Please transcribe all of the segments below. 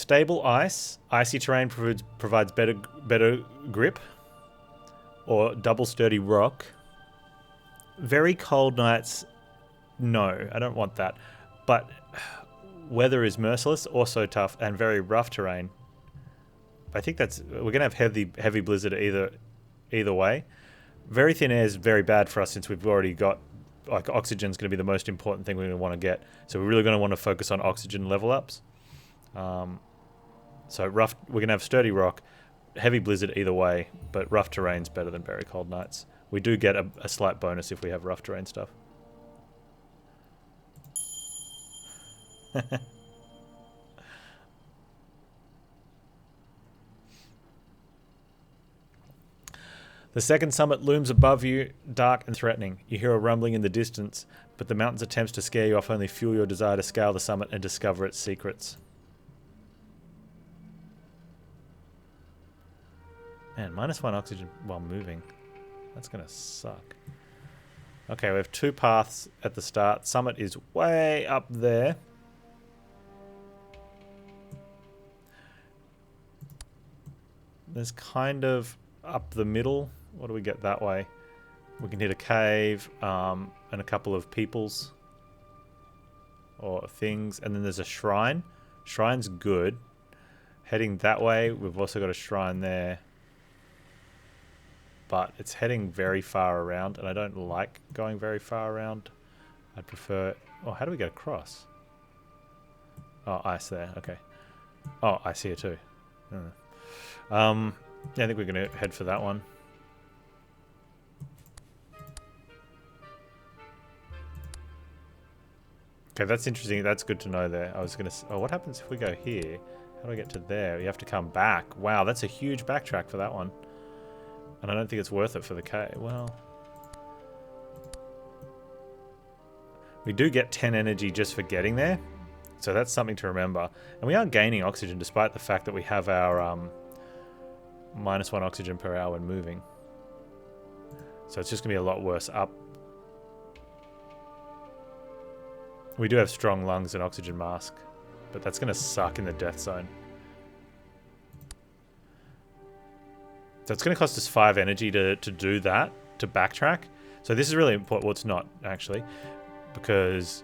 stable ice. Icy terrain provides better grip. Or double sturdy rock. Very cold nights. No, I don't want that. But weather is merciless, also tough, and very rough terrain. I think we're gonna have heavy blizzard either way. Very thin air is very bad for us since we've already got like oxygen's gonna be the most important thing we're gonna want to get. So we're really gonna want to focus on oxygen level ups. So rough, we're gonna have sturdy rock, heavy blizzard either way, but rough terrain's better than very cold nights. We do get a slight bonus if we have rough terrain stuff. The second summit looms above you, dark and threatening. You hear a rumbling in the distance, but the mountain's attempts to scare you off only fuel your desire to scale the summit and discover its secrets. Man, -1 oxygen while moving. That's gonna suck. Okay, we have 2 paths at the start. Summit is way up there. There's kind of up the middle. What do we get that way? We can hit a cave and a couple of peoples or things. And then there's a shrine. Shrine's good. Heading that way, we've also got a shrine there. But it's heading very far around, and I don't like going very far around. I'd prefer... Oh, how do we get across? Oh, ice there. Okay. Oh, ice here too. Yeah, I think we're going to head for that one. Okay, that's interesting. That's good to know there. I was going to... Oh, what happens if we go here? How do I get to there? You have to come back. Wow, that's a huge backtrack for that one. And I don't think it's worth it for the cave. Well... We do get 10 energy just for getting there. So that's something to remember. And we are gaining oxygen despite the fact that we have our... -1 oxygen per hour when moving. So it's just going to be a lot worse up. We do have strong lungs and oxygen mask, but that's going to suck in the death zone. So it's going to cost us 5 energy to do that, to backtrack. So this is really important. Well, it's not, actually, because...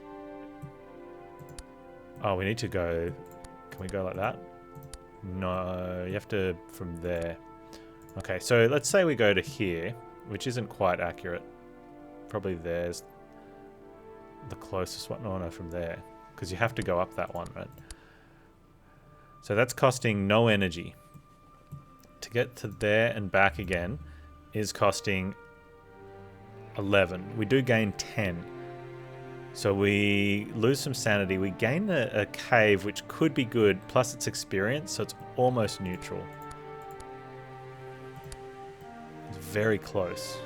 Oh, we need to go... Can we go like that? No, you have to from there. Okay, so let's say we go to here, which isn't quite accurate. Probably there's the closest one. No, from there. Because you have to go up that one, right? So that's costing no energy. To get to there and back again is costing 11. We do gain 10. So we lose some sanity. We gain a cave, which could be good, plus it's experience, so it's almost neutral. It's very close.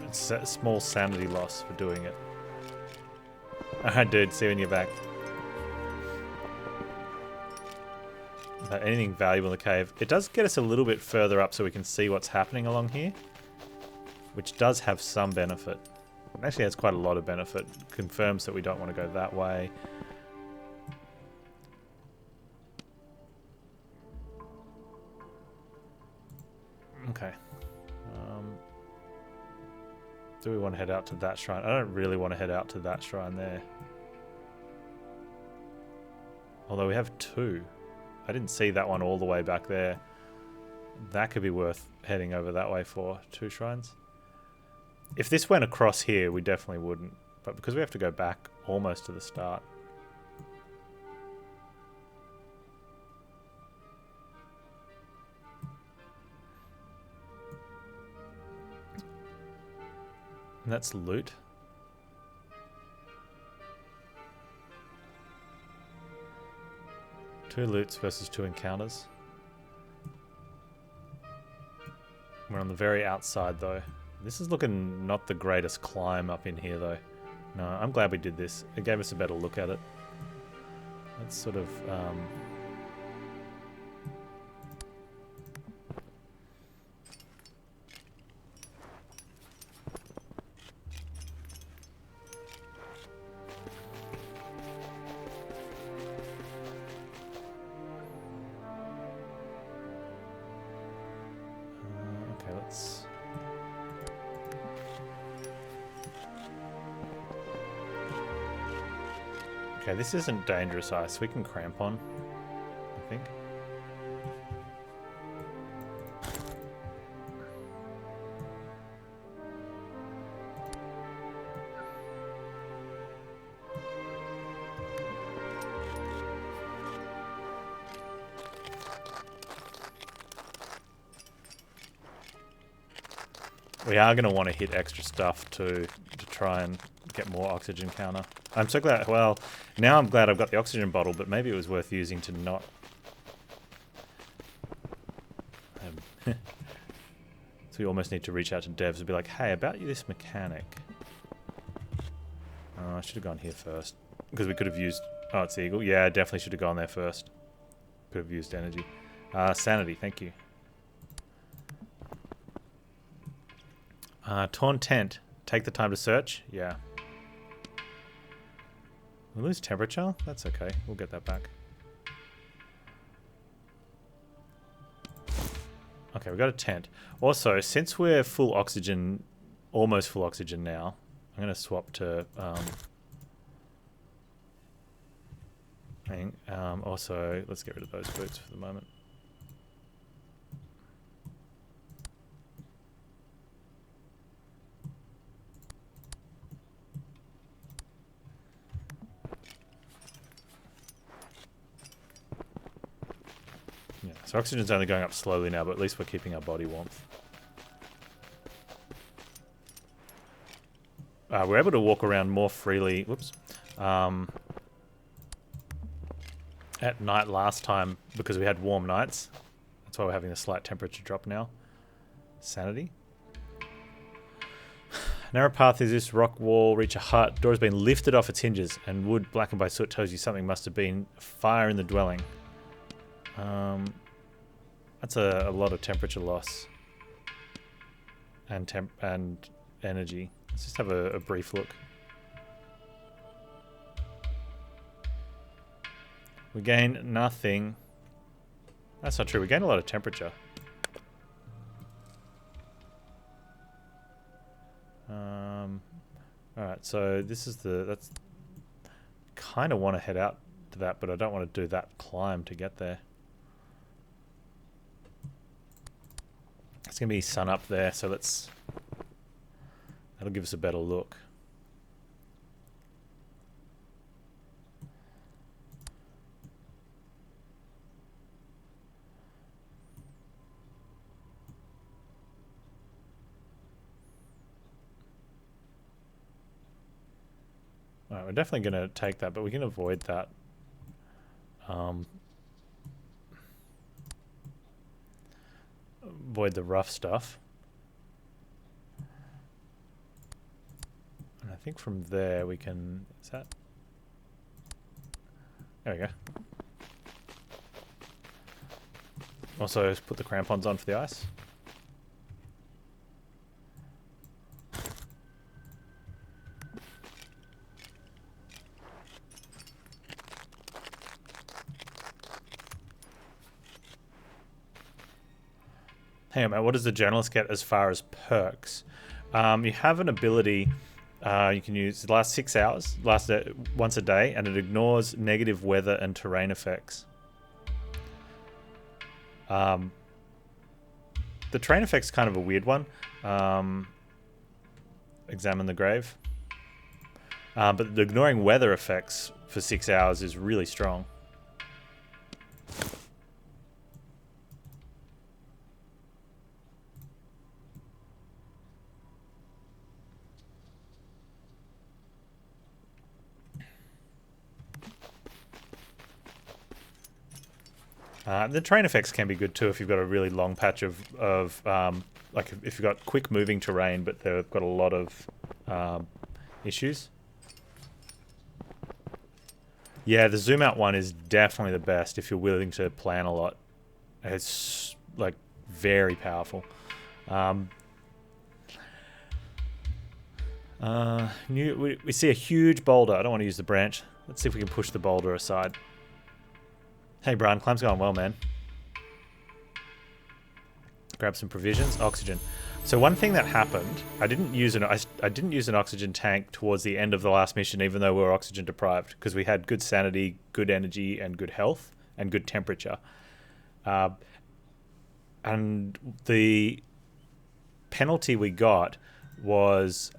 It's a small sanity loss for doing it. Alright, dude, see you when you're back. Anything valuable in the cave. It does get us a little bit further up so we can see what's happening along here, which does have some benefit. It actually has quite a lot of benefit. Confirms that we don't want to go that way. Okay. Do we want to head out to that shrine? I don't really want to head out to that shrine there. Although we have 2. I didn't see that one all the way back there. That could be worth heading over that way for 2 shrines. If this went across here, we definitely wouldn't. But because we have to go back almost to the start. And that's loot. Two loots versus 2 encounters. We're on the very outside though. This is looking not the greatest climb up in here though. No, I'm glad we did this. It gave us a better look at it. Let's sort of... Okay, this isn't dangerous ice. We can cramp on, I think. We are going to want to hit extra stuff to try and get more oxygen counter. I'm so glad, well, now I'm glad I've got the oxygen bottle, but maybe it was worth using to not... so we almost need to reach out to devs and be like, hey, about this mechanic. Oh, I should have gone here first. Because we could have used... Oh, it's the eagle. Yeah, I definitely should have gone there first. Could have used energy. Sanity, thank you. Torn tent. Take the time to search. Yeah. We lose temperature? That's okay. We'll get that back. Okay, we got a tent. Also, since we're full oxygen, almost full oxygen now, I'm going to swap to... also, let's get rid of those boots for the moment. Yeah, so oxygen's only going up slowly now, but at least we're keeping our body warmth. We're able to walk around more freely. Whoops. At night last time because we had warm nights. That's why we're having a slight temperature drop now. Sanity. Narrow path is this rock wall, reach a hut. Door has been lifted off its hinges and wood blackened by soot tells you something must have been fire in the dwelling. That's a lot of temperature loss. And energy. Let's just have a brief look. We gain nothing. That's not true. We gain a lot of temperature. Alright, so this is that's... kind of want to head out to that, but I don't want to do that climb to get there. It's going to be sun up there, so that'll give us a better look. Alright, we're definitely going to take that, but we can avoid that. Avoid the rough stuff. And I think from there we can... Is that... There we go. Also, put the crampons on for the ice. Hang on, mate, what does the journalist get as far as perks? You have an ability you can use the last 6 hours, once a day, and it ignores negative weather and terrain effects. The terrain effect's kind of a weird one. Examine the grave. But the ignoring weather effects for 6 hours is really strong. The terrain effects can be good too if you've got a really long patch of like if you've got quick moving terrain but they've got a lot of issues. Yeah, the zoom out one is definitely the best if you're willing to plan a lot. It's like very powerful. We see a huge boulder. I don't want to use the branch. Let's see if we can push the boulder aside. Hey, Brian, climb's going well, man. Grab some provisions. Oxygen. So one thing that happened, I didn't use an oxygen tank towards the end of the last mission, even though we were oxygen deprived, because we had good sanity, good energy, and good health, and good temperature. And the penalty we got was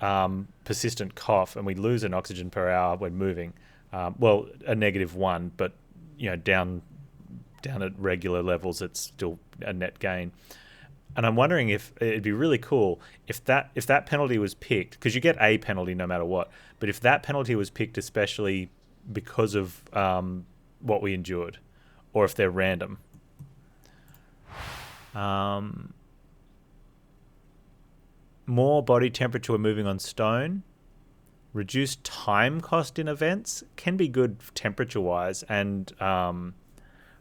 persistent cough, and we lose an oxygen per hour when moving. Well, a -1, but down at regular levels, it's still a net gain. And I'm wondering if it'd be really cool if that penalty was picked, because you get a penalty no matter what. But if that penalty was picked especially because of what we endured, or if they're random. More body temperature when moving on stone. Reduced time cost in events can be good temperature-wise and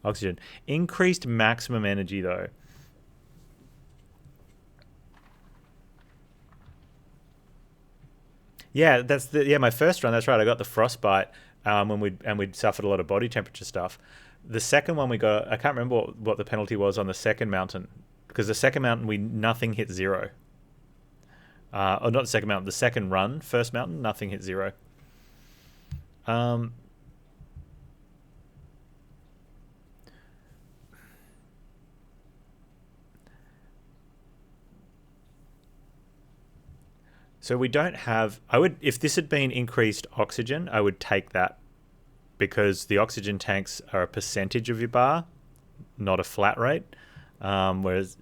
oxygen. Increased maximum energy though. Yeah, my first run. That's right. I got the frostbite when we'd suffered a lot of body temperature stuff. The second one we got, I can't remember what the penalty was on the second mountain, because the second mountain nothing hit 0. Or not the second mountain, the second run, first mountain, nothing hit 0. So we don't have... if this had been increased oxygen, I would take that, because the oxygen tanks are a percentage of your bar, not a flat rate. Whereas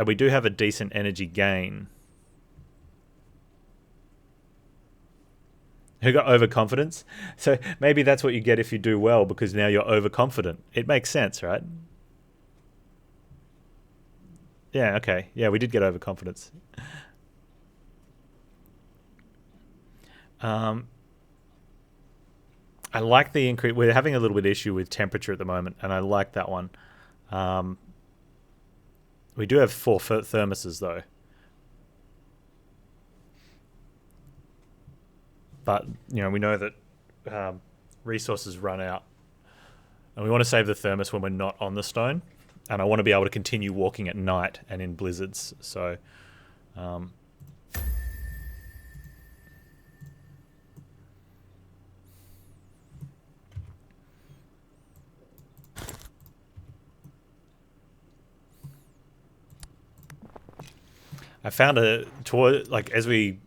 we do have a decent energy gain. Who got overconfidence? So maybe that's what you get if you do well, because now you're overconfident. It makes sense, right? Yeah, okay. Yeah, we did get overconfidence. I like the increase. We're having a little bit of issue with temperature at the moment, and I like that one. We do have 4 thermoses, though. But, we know that resources run out. And we want to save the thermos when we're not on the stone. And I want to be able to continue walking at night and in blizzards. So... I found as we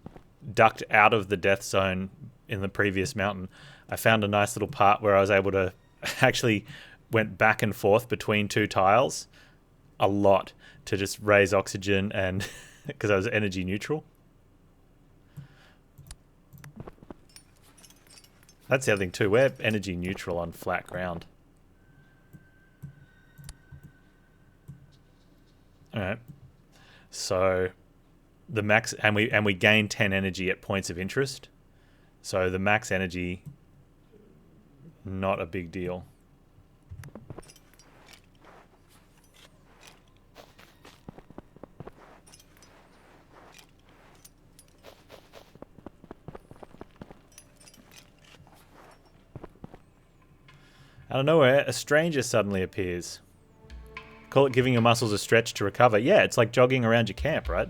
ducked out of the death zone in the previous mountain, I found a nice little part where I was able to actually went back and forth between 2 tiles a lot to just raise oxygen, and because I was energy neutral. That's the other thing too. We're energy neutral on flat ground. All right. So the max, and we gain 10 energy at points of interest. So the max energy, not a big deal. Out of nowhere, a stranger suddenly appears. Call it giving your muscles a stretch to recover. Yeah, it's like jogging around your camp, right?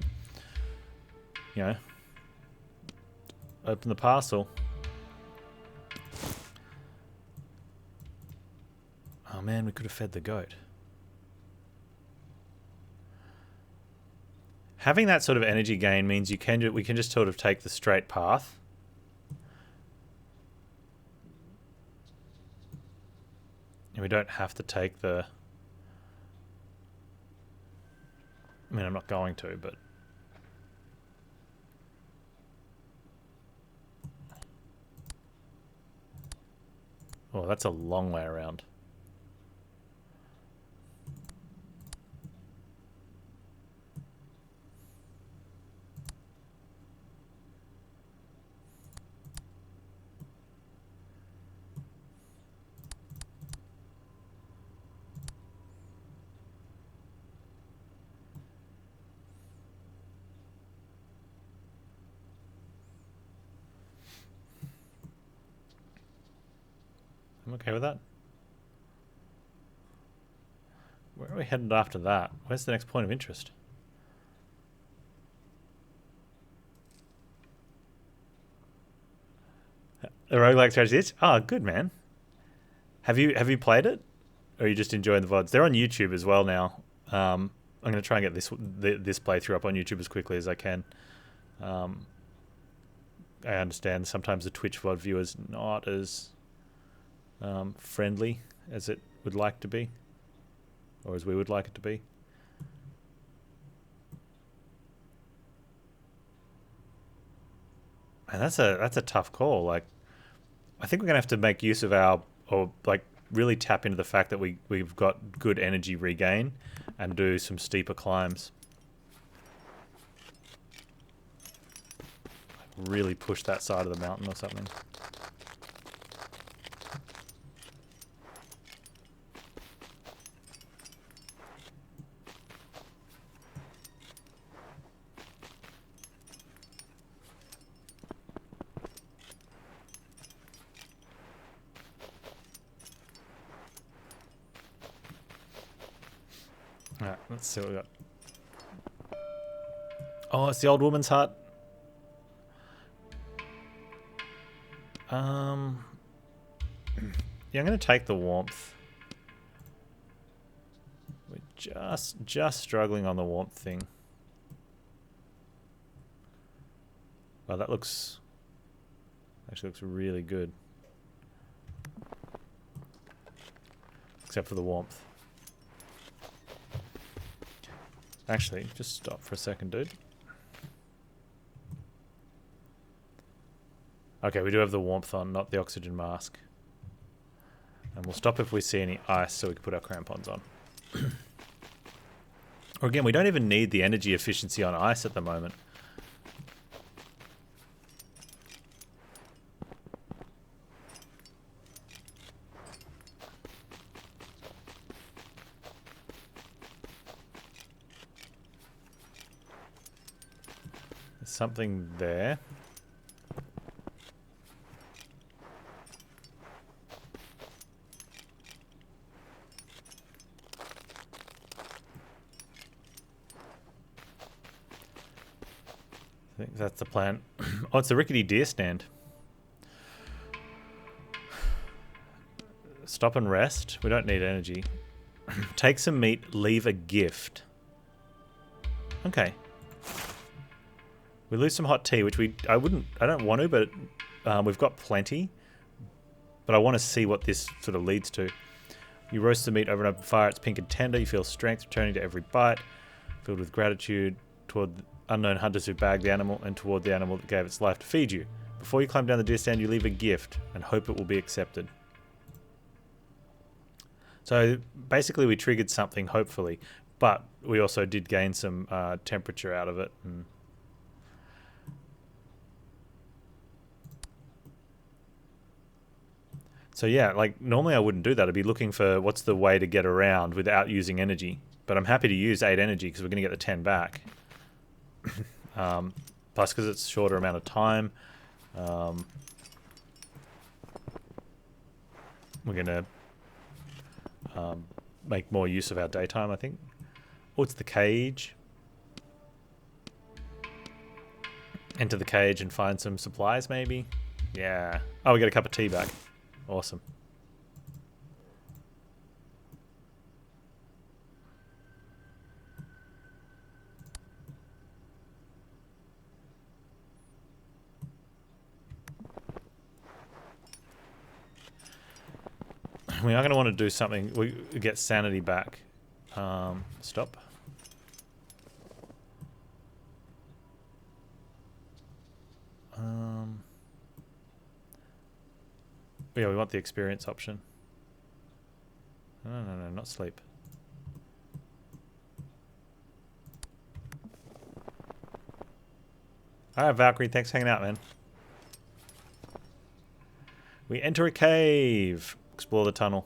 Open the parcel. Oh man, we could have fed the goat. Having that sort of energy gain means we can just sort of take the straight path. And we don't have to take the... I mean, I'm not going to, but... Oh, that's a long way around. I'm okay with that. Where are we headed after that? Where's the next point of interest? A roguelike strategy itch? Oh, good, man. Have you played it? Or are you just enjoying the VODs? They're on YouTube as well now. I'm going to try and get this playthrough up on YouTube as quickly as I can. I understand sometimes the Twitch VOD viewer's not as friendly as it would like to be. Or as we would like it to be. And that's a tough call. Like, I think we're gonna have to make use of really tap into the fact that we've got good energy regain and do some steeper climbs. Really push that side of the mountain or something. Alright, let's see what we got. Oh, it's the old woman's hut. Yeah, I'm gonna take the warmth. We're just struggling on the warmth thing. Wow, that looks really good. Except for the warmth. Actually, just stop for a second, dude. Okay, we do have the warmth on, not the oxygen mask. And we'll stop if we see any ice so we can put our crampons on. Or again, we don't even need the energy efficiency on ice at the moment. There's something there. I think that's the plan. Oh, it's a rickety deer stand. Stop and rest. We don't need energy. Take some meat, leave a gift. Okay. We lose some hot tea, which I don't want to, but we've got plenty. But I want to see what this sort of leads to. You roast the meat over an open fire. It's pink and tender. You feel strength returning to every bite. Filled with gratitude toward unknown hunters who bagged the animal and toward the animal that gave its life to feed you. Before you climb down the deer stand, you leave a gift and hope it will be accepted. So basically we triggered something, hopefully, but we also did gain some temperature out of it. So yeah, like normally I wouldn't do that. I'd be looking for what's the way to get around without using energy. But I'm happy to use 8 energy because we're going to get the 10 back. Plus because it's a shorter amount of time. We're going to make more use of our daytime, I think. Oh, it's the cage. Enter the cage and find some supplies, maybe? Yeah. Oh, we got a cup of tea back. Awesome. We are going to want to do something. We get sanity back. Stop. Yeah, we want the experience option. No, not sleep. Alright, Valkyrie, thanks for hanging out, man. We enter a cave. Explore the tunnel.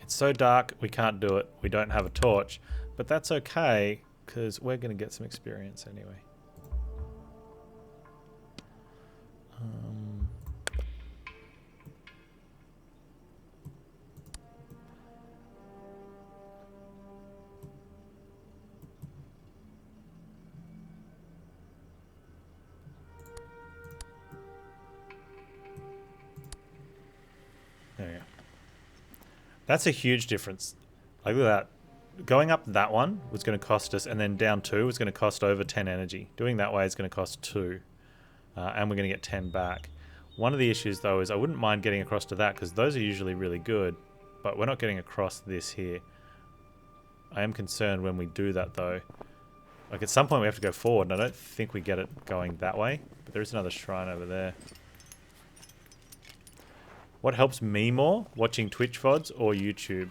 It's so dark, we can't do it. We don't have a torch. But that's okay, because we're going to get some experience anyway. There you go. That's a huge difference. Like, look at that. Going up that one was going to cost us, and then down 2 was going to cost over 10 energy. Doing that way is going to cost 2. And we're going to get 10 back. One of the issues, though, is I wouldn't mind getting across to that, because those are usually really good. But we're not getting across this here. I am concerned when we do that, though. Like, at some point we have to go forward, and I don't think we get it going that way. But there is another shrine over there. What helps me more? Watching Twitch VODs or YouTube?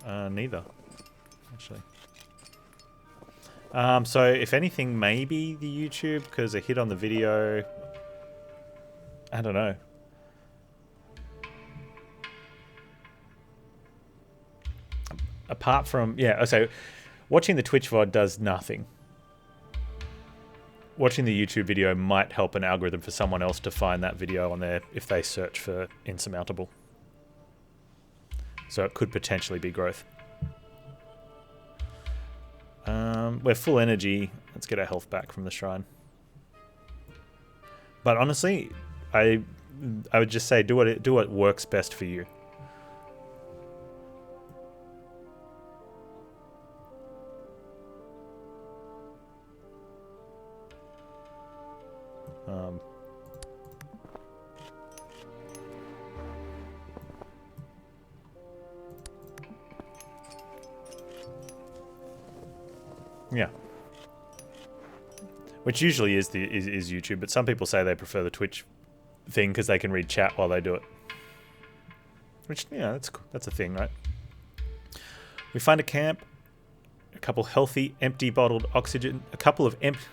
Neither, actually. So, if anything, maybe the YouTube, because a hit on the video... I don't know. Apart from... Yeah, so watching the Twitch VOD does nothing. Watching the YouTube video might help an algorithm for someone else to find that video on there if they search for Insurmountable. So it could potentially be growth. We're full energy. Let's get our health back from the shrine. But honestly, I would just say do what works best for you. Yeah. Which usually is YouTube, but some people say they prefer the Twitch thing because they can read chat while they do it. Which, yeah, that's a thing, right? We find a camp, a couple healthy, empty bottled oxygen,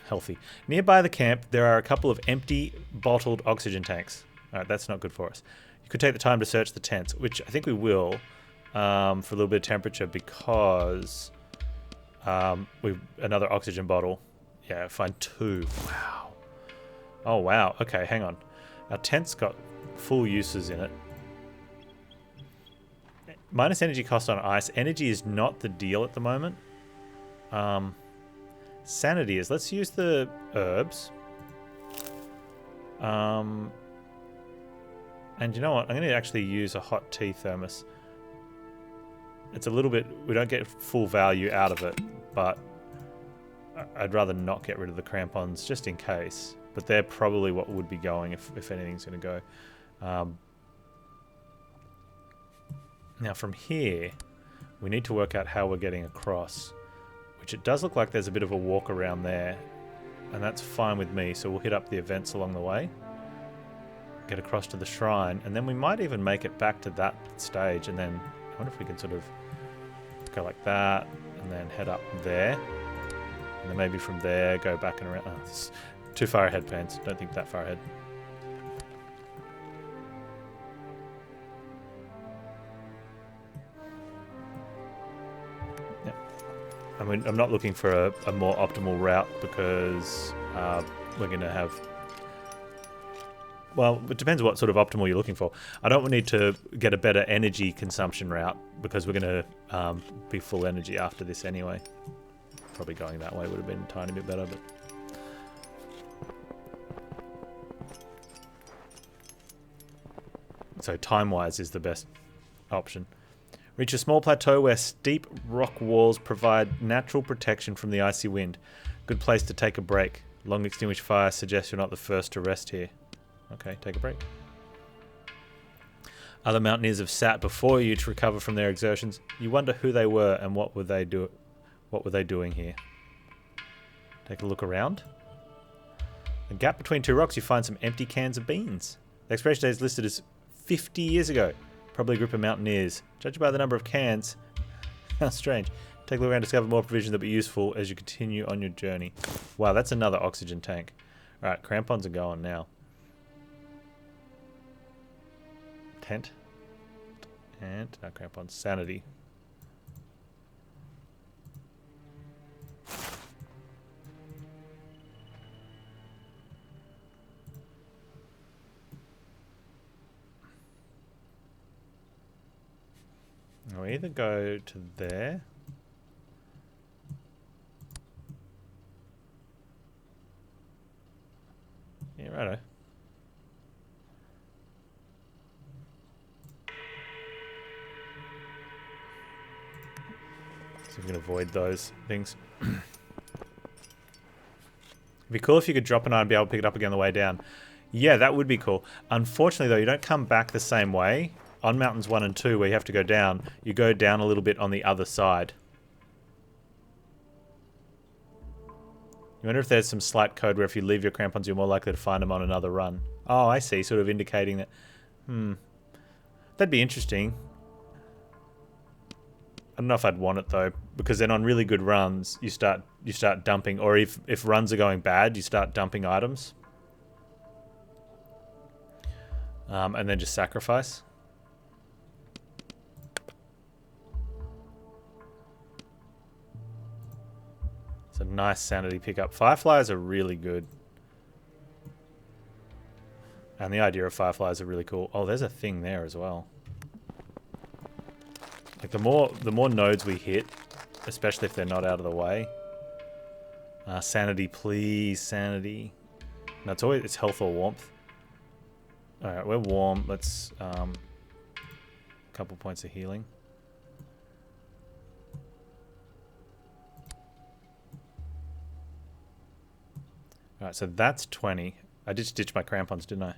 healthy. Nearby the camp, there are a couple of empty bottled oxygen tanks. All right, that's not good for us. You could take the time to search the tents, which I think we will, for a little bit of temperature because we've another oxygen bottle. Yeah, find 2. Wow. Oh, wow. Okay, hang on. Our tent's got full uses in it. Minus energy cost on ice. Energy is not the deal at the moment. Sanity is. Let's use the herbs. And you know what? I'm going to actually use a hot tea thermos. It's a little bit... We don't get full value out of it, but I'd rather not get rid of the crampons just in case. But they're probably what would be going if anything's going to go. Now from here, we need to work out how we're getting across. Which it does look like there's a bit of a walk around there. And that's fine with me, so we'll hit up the events along the way. Get across to the shrine, and then we might even make it back to that stage, and then I wonder if we can sort of go like that, and then head up there. And then maybe from there, go back and around. Oh, it's too far ahead, Panz. Don't think that far ahead. Yeah. I mean, I'm not looking for a more optimal route because we're going to have... Well, it depends what sort of optimal you're looking for. I don't need to get a better energy consumption route because we're going to be full energy after this anyway. Probably going that way would have been a tiny bit better, but... So time-wise is the best option. Reach a small plateau where steep rock walls provide natural protection from the icy wind. Good place to take a break. Long extinguished fire suggests you're not the first to rest here. Okay, take a break. Other mountaineers have sat before you to recover from their exertions. You wonder who they were and what were they doing here. Take a look around. A gap between 2 rocks, you find some empty cans of beans. The expiration date is listed as 50 years ago. Probably a group of mountaineers. Judged by the number of cans. How strange. Take a look around, discover more provisions that will be useful as you continue on your journey. Wow, that's another oxygen tank. Alright, crampons are going now. Tent. And no crampons. Sanity. I'll either go to there. Yeah, righto. So we can avoid those things. It'd be cool if you could drop an item and be able to pick it up again on the way down. Yeah, that would be cool. Unfortunately, though, you don't come back the same way. On mountains 1 and 2, where you have to go down, you go down a little bit on the other side. You wonder if there's some slight code where if you leave your crampons, you're more likely to find them on another run. Oh, I see. Sort of indicating that. That'd be interesting. I don't know if I'd want it though, because then on really good runs, you start dumping, or if runs are going bad, you start dumping items, and then just sacrifice. It's a nice sanity pickup. Fireflies are really good. And the idea of fireflies are really cool. Oh, there's a thing there as well. Like the more nodes we hit, especially if they're not out of the way. Sanity, please, sanity. No, it's health or warmth. All right, we're warm. Let's a couple points of healing. All right, so that's 20. I just ditched my crampons, didn't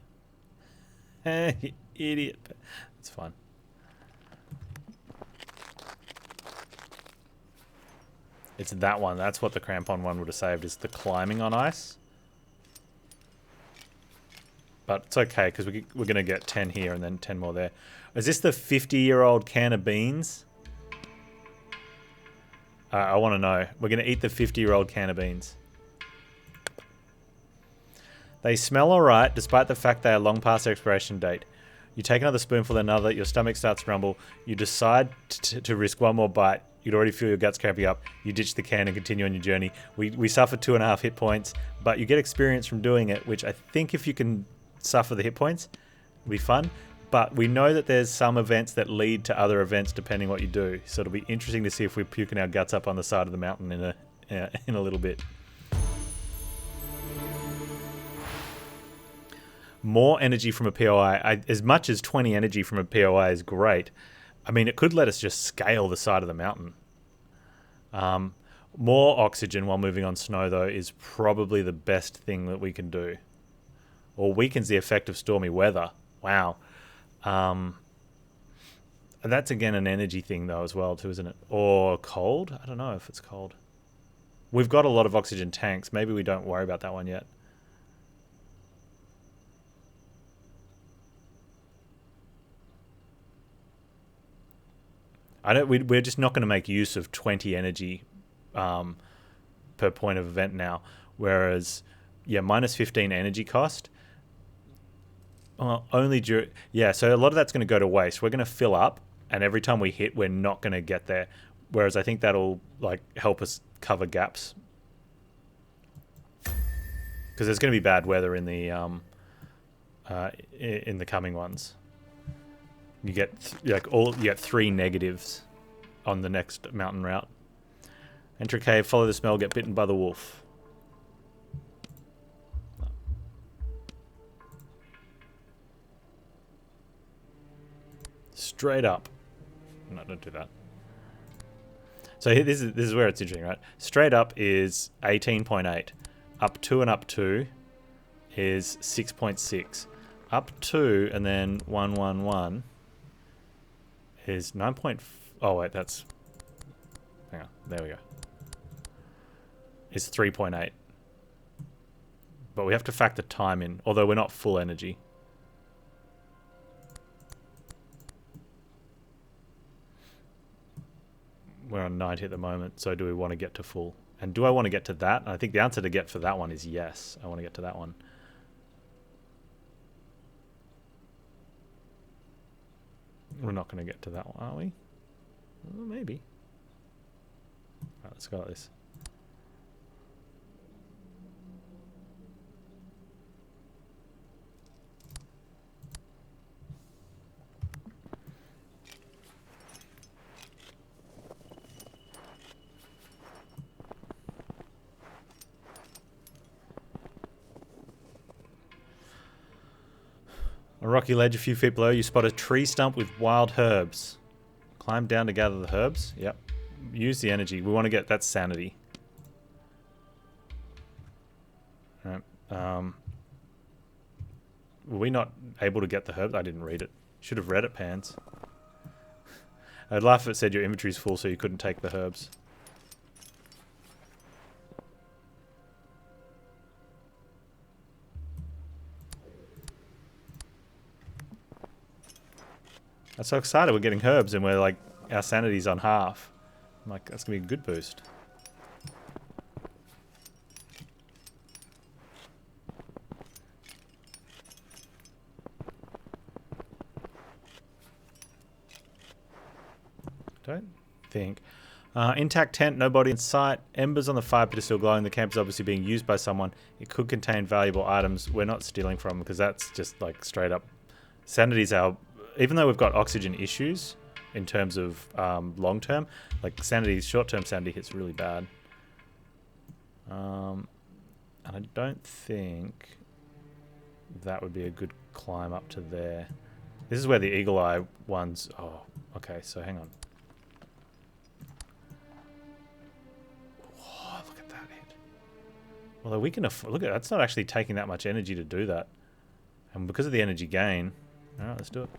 I? You idiot. It's fine. It's that one. That's what the crampon one would have saved, is the climbing on ice. But it's okay, because we're going to get 10 here and then 10 more there. Is this the 50-year-old can of beans? I want to know. We're going to eat the 50-year-old can of beans. They smell alright, despite the fact they are long past their expiration date. You take another spoonful, then another, your stomach starts to rumble. You decide to risk one more bite. You'd already feel your guts cramping up. You ditch the can and continue on your journey. We suffer 2.5 hit points, but you get experience from doing it, which I think if you can suffer the hit points, it'll be fun. But we know that there's some events that lead to other events depending what you do. So it'll be interesting to see if we're puking our guts up on the side of the mountain in a little bit. More energy from a POI. As much as 20 energy from a POI is great, I mean, it could let us just scale the side of the mountain. More oxygen while moving on snow, though, is probably the best thing that we can do. Or weakens the effect of stormy weather. Wow. And that's, again, an energy thing, though, as well, too, isn't it? Or cold? I don't know if it's cold. We've got a lot of oxygen tanks. Maybe we don't worry about that one yet. We're just not going to make use of 20 energy per point of event now. Whereas, yeah, minus 15 energy cost. Only during... Yeah, so a lot of that's going to go to waste. We're going to fill up, and every time we hit, we're not going to get there. Whereas I think that'll help us cover gaps. Because there's going to be bad weather in the coming ones. You get you get 3 negatives on the next mountain route. Enter a cave, follow the smell, get bitten by the wolf. Straight up. No, don't do that. So this is where it's interesting, right? Straight up is 18.8. Up 2 and up 2 is 6.6. Up 2 and then 111 is 9. Oh wait, that's... Hang on, there we go. Is 3.8. But we have to factor time in, although we're not full energy. We're on 90 at the moment, so do we want to get to full? And do I want to get to that? I think the answer to get for that one is yes. I want to get to that one. We're not going to get to that one, are we? Well, maybe. Alright, let's go like this. A rocky ledge a few feet below, you spot a tree stump with wild herbs. Climb down to gather the herbs. Yep. use the energy. We want to get that sanity. Right. Were we not able to get the herbs? I didn't read it. Should have read it, Panz. I'd laugh if it said your inventory's full so you couldn't take the herbs. I'm so excited we're getting herbs and we're like, our sanity's on half. I'm like, that's going to be a good boost. Don't think. Intact tent, nobody in sight. Embers on the fire pit are still glowing. The camp is obviously being used by someone. It could contain valuable items. We're not stealing from because that's just like straight up. Sanity's our... Even though we've got oxygen issues in terms of long term, like sanity, short term sanity hits really bad. And I don't think that would be a good climb up to there. This is where the eagle eye ones... Oh, okay, so hang on. Oh, look at that hit. Although we can afford... Look at that's not actually taking that much energy to do that. And because of the energy gain... Alright, let's do it.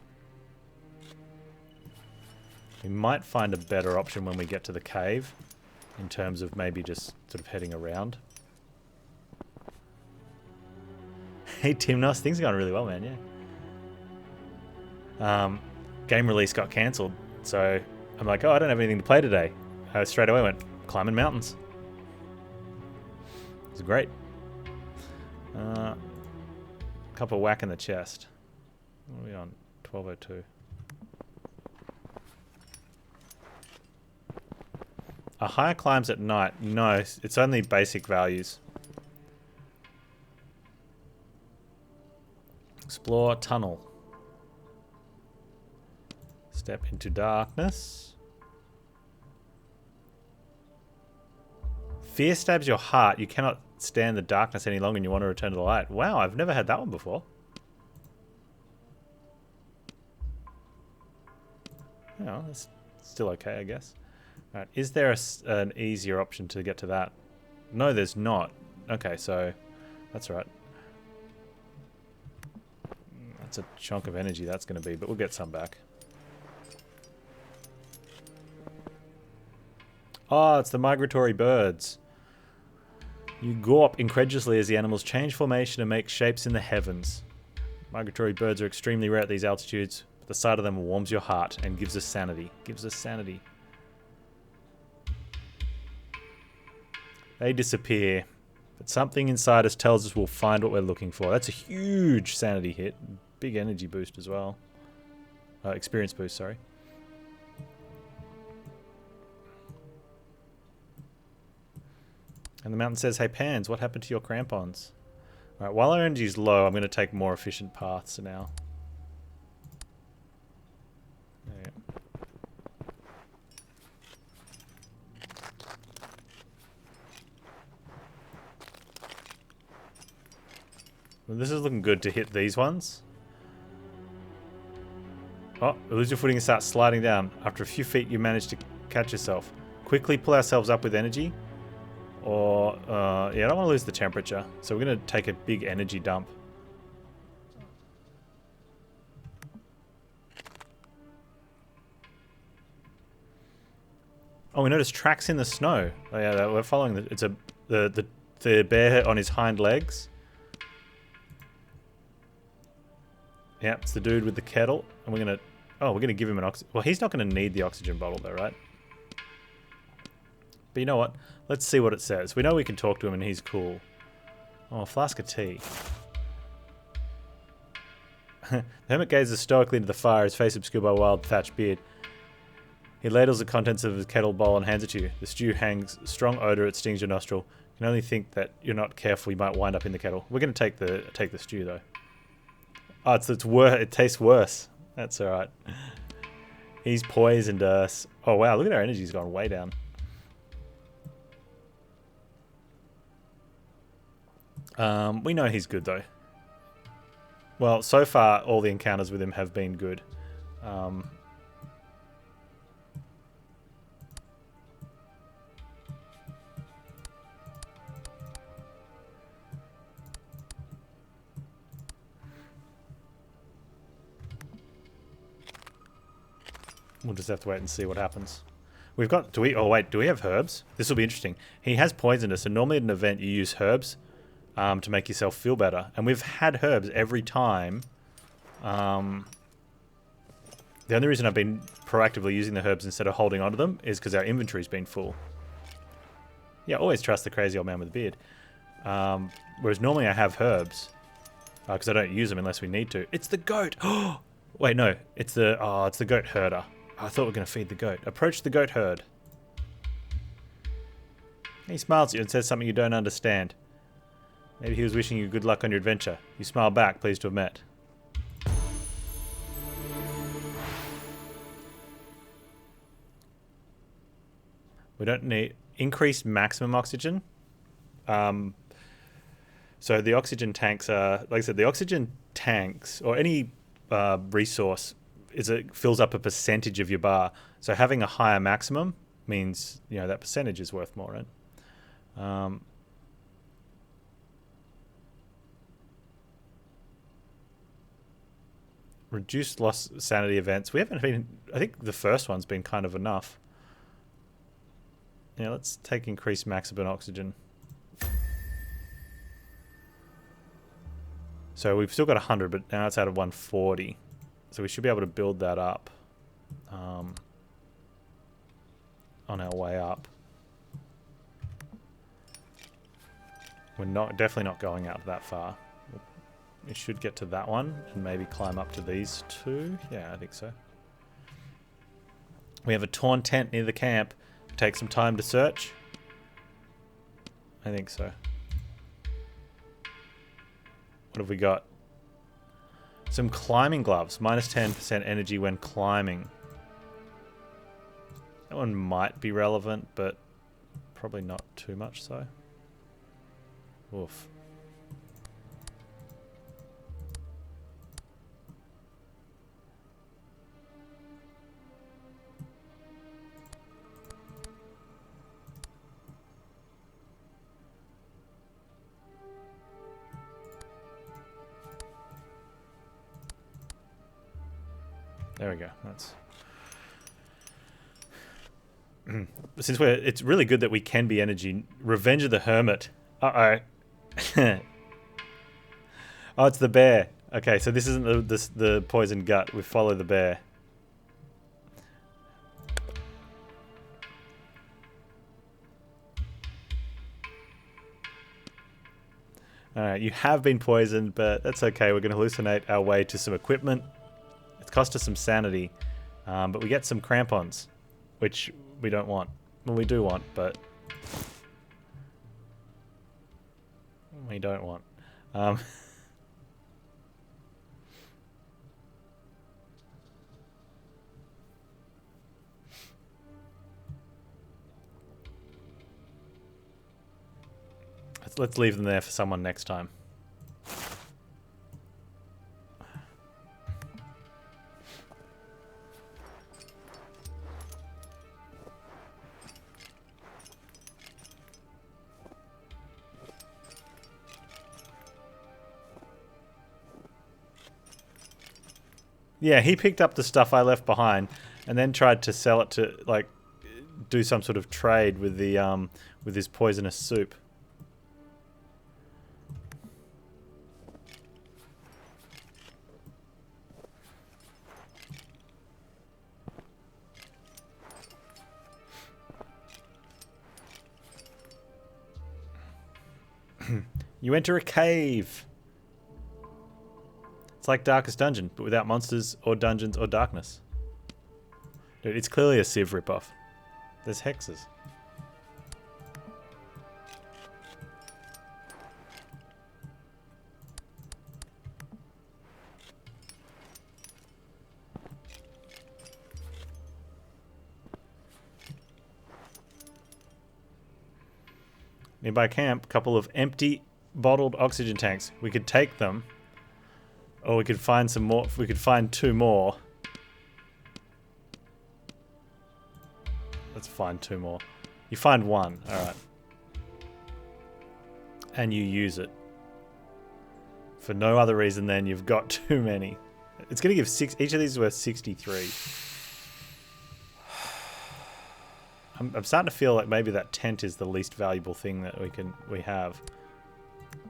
We might find a better option when we get to the cave, in terms of maybe just sort of heading around. Hey Timnos, things are going really well, man, yeah. Game release got cancelled, so I'm like, oh, I don't have anything to play today. I straight away went climbing mountains. It was great. Couple of whack in the chest. What are we on? 1202. Are higher climbs at night? No, it's only basic values. Explore tunnel. Step into darkness. Fear stabs your heart. You cannot stand the darkness any longer and you want to return to the light. Wow, I've never had that one before. Oh, that's still okay, I guess. Alright, is there an easier option to get to that? No, there's not. Okay, so that's right. That's a chunk of energy that's going to be, but we'll get some back. Oh, it's the migratory birds. You gawp incredulously as the animals change formation and make shapes in the heavens. Migratory birds are extremely rare at these altitudes, but the sight of them warms your heart and gives us sanity. Gives us sanity. They disappear, but something inside us tells us we'll find what we're looking for. That's a huge sanity hit. Big energy boost as well. Experience boost, sorry. And the mountain says, hey Panz, what happened to your crampons? Alright, while our energy is low, I'm going to take more efficient paths now. There you go. Well, this is looking good to hit these ones. Oh, you lose your footing and start sliding down. After a few feet, you manage to catch yourself. Quickly pull ourselves up with energy. Or, yeah, I don't want to lose the temperature. So we're going to take a big energy dump. Oh, we noticed tracks in the snow. Oh yeah, we're following the... It's the bear on his hind legs. Yeah, it's the dude with the kettle. And we're going to... Oh, we're going to give him an oxygen... Well, he's not going to need the oxygen bottle though, right? But you know what? Let's see what it says. We know we can talk to him and he's cool. Oh, a flask of tea. The hermit gazes stoically into the fire, his face obscured by a wild thatched beard. He ladles the contents of his kettle bowl and hands it to you. The stew hangs, strong odor, it stings your nostril. You can only think that you're not careful, you might wind up in the kettle. We're going to take the stew though. Oh, it's worse. It tastes worse. That's alright. He's poisoned us. Oh wow, look at our energy's gone way down. We know he's good though. Well, so far all the encounters with him have been good. We'll just have to wait and see what happens. We've got... Do we... Oh, wait. Do we have herbs? This will be interesting. He has poisoned us, and normally at an event you use herbs to make yourself feel better. And we've had herbs every time. The only reason I've been proactively using the herbs instead of holding onto them is because our inventory's been full. Yeah, always trust the crazy old man with a beard. Whereas normally I have herbs because I don't use them unless we need to. It's the goat! Oh, wait, no. It's the goat herder. I thought we were going to feed the goat. Approach the goat herd. He smiles at you and says something you don't understand. Maybe he was wishing you good luck on your adventure. You smile back, pleased to have met. We don't need... Increased maximum oxygen. So the oxygen tanks are... Like I said, the oxygen tanks, or any resource... it fills up a percentage of your bar. So having a higher maximum means, you know, that percentage is worth more, right? Reduced loss sanity events. We haven't been... I think the first one's been kind of enough. Yeah, let's take increased maximum oxygen. So we've still got 100, but now it's out of 140. So we should be able to build that up on our way up. We're definitely not going out that far. We should get to that one and maybe climb up to these two. Yeah, I think so. We have a torn tent near the camp. Take some time to search. I think so. What have we got? Some climbing gloves. Minus 10% energy when climbing. That one might be relevant, but probably not too much so. Oof. There we go. That's... Since it's really good that we can be energy. Revenge of the Hermit. Uh-oh. Oh, it's the bear. Okay, so this isn't the poison gut. We follow the bear. Alright, you have been poisoned, but that's okay. We're going to hallucinate our way to some equipment. It's cost us some sanity, but we get some crampons, which we don't want. Well, we do want, but we don't want. Let's leave them there for someone next time. Yeah, he picked up the stuff I left behind and then tried to sell it to, like, do some sort of trade with the with his poisonous soup. You enter a cave. It's like Darkest Dungeon, but without monsters or dungeons or darkness. Dude, it's clearly a Civ ripoff. There's hexes. Nearby camp, couple of empty bottled oxygen tanks. We could take them. Or we could find some more. We could find 2 more. Let's find 2 more. You find 1. Alright. And you use it. For no other reason than you've got too many. It's going to give 6. Each of these is worth 63. I'm starting to feel like maybe that tent is the least valuable thing that we have.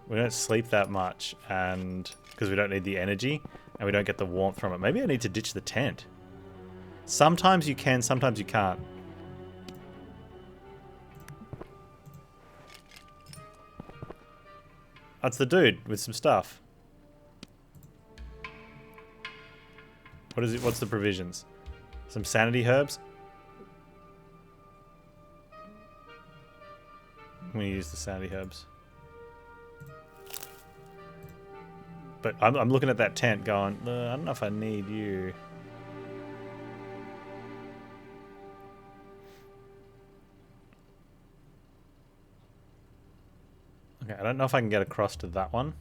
We don't sleep that much, and because we don't need the energy, and we don't get the warmth from it. Maybe I need to ditch the tent. Sometimes you can, sometimes you can't. That's the dude with some stuff. What is it? What's the provisions? Some sanity herbs? I'm going to use the sanity herbs. But I'm looking at that tent going, I don't know if I need you. Okay, I don't know if I can get across to that one.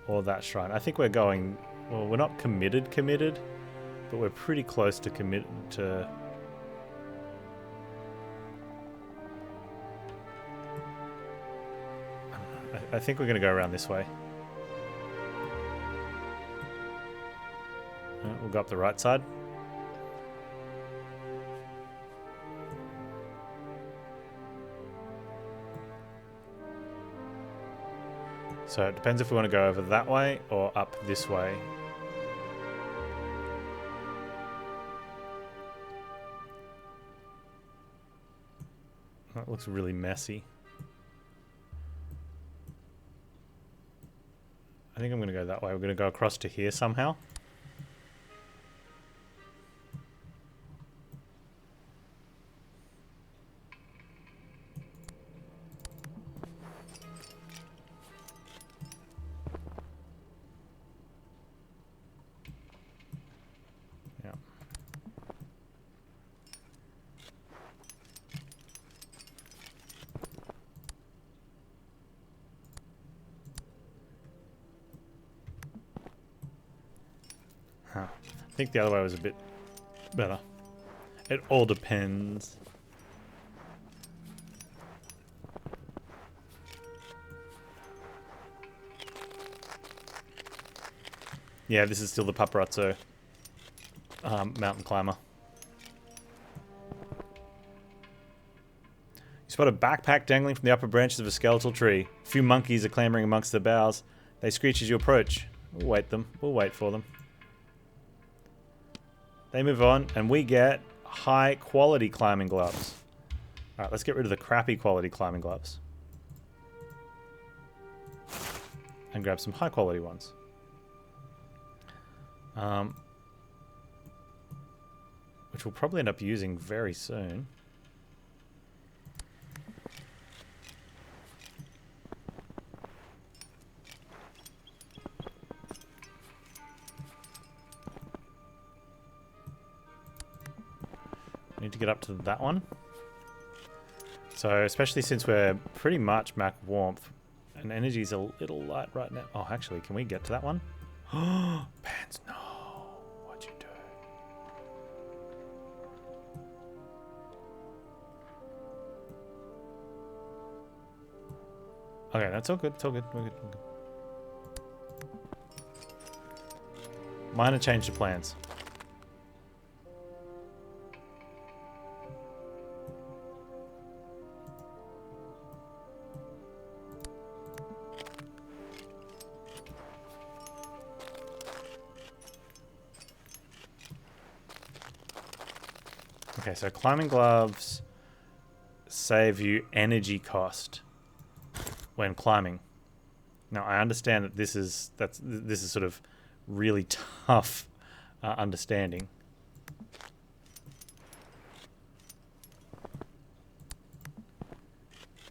Or that shrine. I think we're going... Well, we're not committed, but we're pretty close to commit to... I think we're going to go around this way. We'll go up the right side. So it depends if we want to go over that way or up this way. That looks really messy. I think I'm going to go that way. We're going to go across to here somehow. Yeah. Huh. I think the other way was a bit better. It all depends. Yeah, this is still the paparazzo mountain climber. You spot a backpack dangling from the upper branches of a skeletal tree. A few monkeys are clambering amongst the boughs. They screech as you approach. We'll wait for them. They move on, and we get high quality climbing gloves. Alright, let's get rid of the crappy quality climbing gloves. And grab some high quality ones. Which we'll probably end up using very soon. Need to get up to that one. So, especially since we're pretty much max warmth, and energy's a little light right now. Oh, actually, can we get to that one? Panz, no. What'd you do? Okay, that's all good. It's all good. We're good. We're good. Minor change to plans. Okay, so climbing gloves save you energy cost when climbing. Now I understand that this is sort of really tough understanding.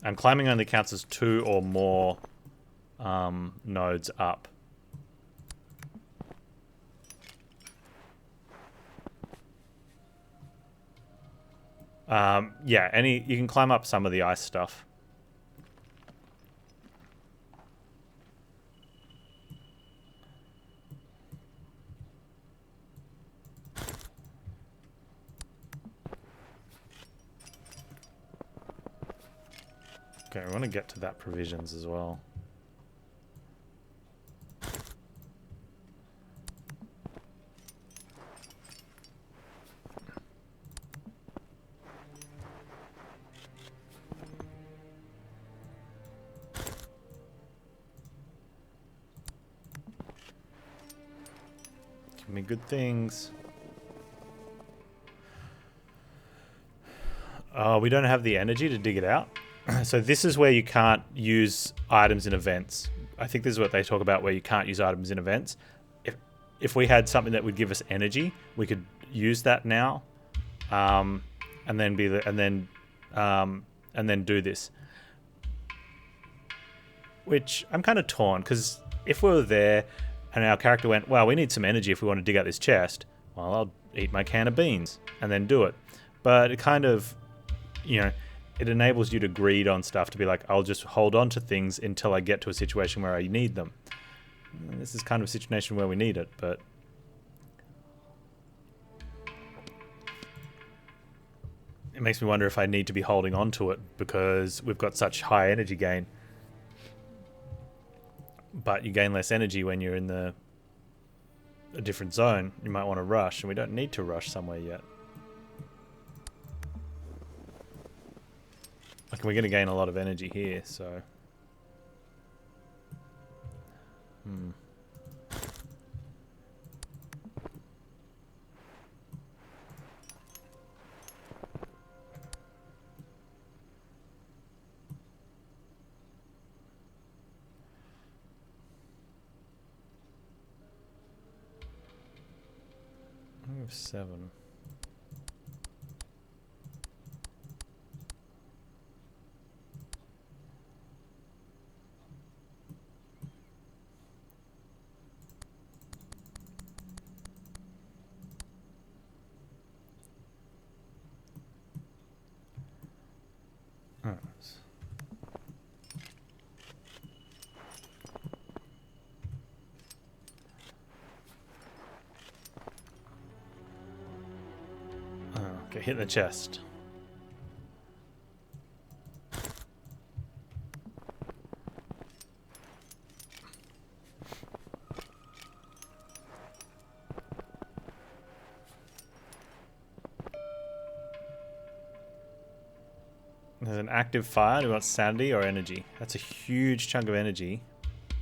And climbing only counts as 2 or more nodes up. Yeah, you can climb up some of the ice stuff. Okay, we want to get to that provisions as well. me good things. Oh, we don't have the energy to dig it out. So this is where you can't use items in events. I think this is what they talk about, where you can't use items in events. If we had something that would give us energy, we could use that now, and then do this. Which I'm kind of torn, because if we were there and our character went, "Wow, we need some energy if we want to dig out this chest," well, I'll eat my can of beans and then do it. But it kind of, you know, it enables you to greed on stuff, to be like, I'll just hold on to things until I get to a situation where I need them. And this is kind of a situation where we need it, but it makes me wonder if I need to be holding on to it because we've got such high energy gain. But you gain less energy when you're in a different zone. You might want to rush, and we don't need to rush somewhere yet. Like, we're going to gain a lot of energy here, so... I have 7. Okay, hit the chest. There's an active fire. Do we want sanity or energy? That's a huge chunk of energy.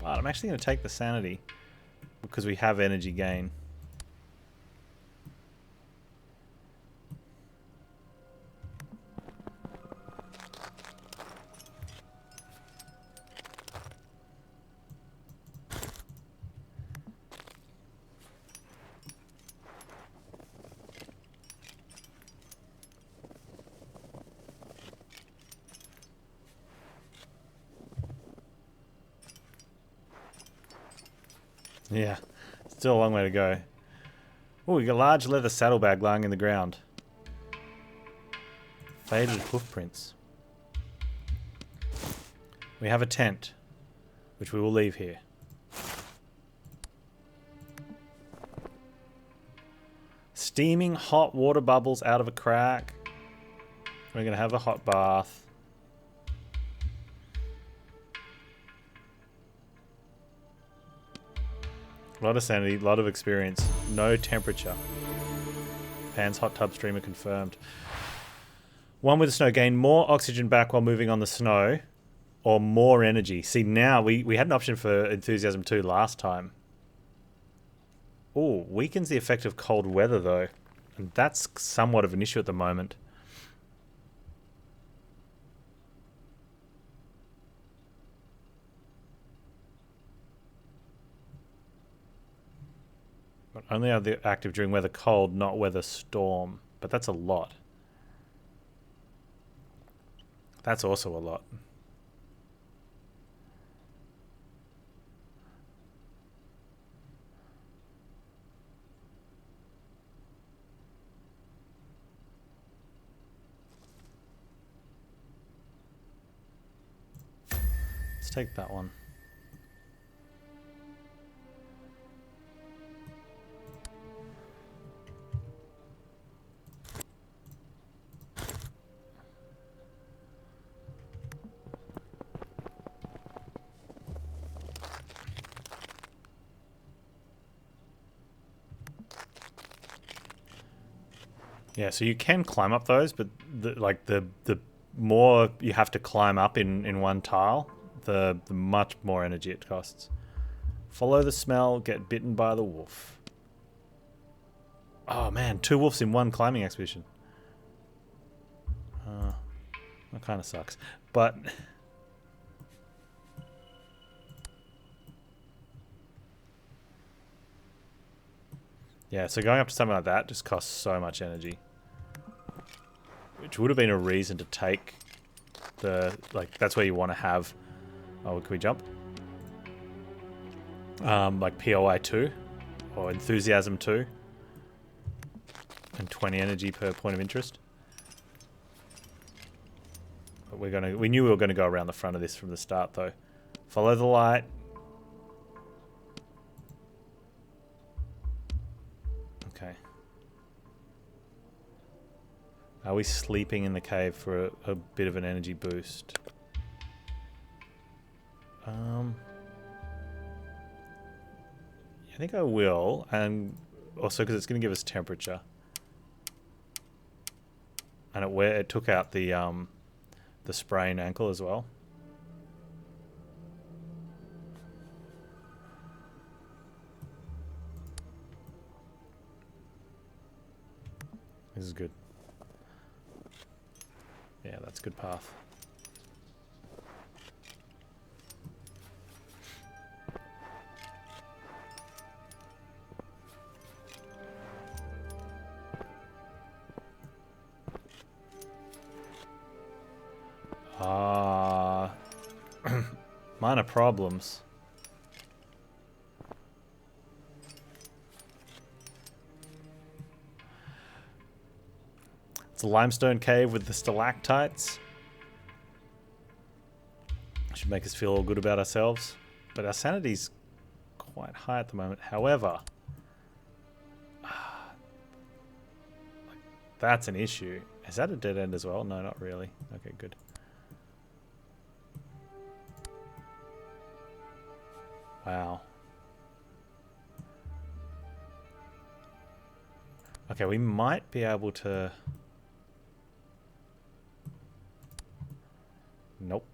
But I'm actually going to take the sanity because we have energy gain. Yeah, still a long way to go. Oh, we got a large leather saddlebag lying in the ground. Faded hoof prints. We have a tent, which we will leave here. Steaming hot water bubbles out of a crack. We're going to have a hot bath. A lot of sanity, a lot of experience. No temperature. Panz hot tub streamer confirmed. One with the snow. Gain more oxygen back while moving on the snow. Or more energy. See, now we had an option for Enthusiasm 2 last time. Oh, weakens the effect of cold weather though. And that's somewhat of an issue at the moment. But only are they active during weather cold, not weather storm. But that's a lot. That's also a lot. Let's take that one. Yeah, so you can climb up those, but the more you have to climb up in one tile, the much more energy it costs. Follow the smell, get bitten by the wolf. Oh man, 2 wolves in 1 climbing expedition. That kind of sucks. But yeah, so going up to something like that just costs so much energy. Which would have been a reason to take the, like, that's where you want to have, oh, can we jump? Like POI 2 or Enthusiasm 2 and 20 energy per point of interest. But we knew we were gonna go around the front of this from the start though. Follow the light. Okay. Are we sleeping in the cave for a bit of an energy boost? I think I will, and also because it's going to give us temperature, and it took out the sprained ankle as well. This is good. Yeah, that's a good path. Minor problems. It's a limestone cave with the stalactites. Should make us feel all good about ourselves. But our sanity's quite high at the moment. However, that's an issue. Is that a dead end as well? No, not really. Okay, good. Wow. Okay, we might be able to... Nope.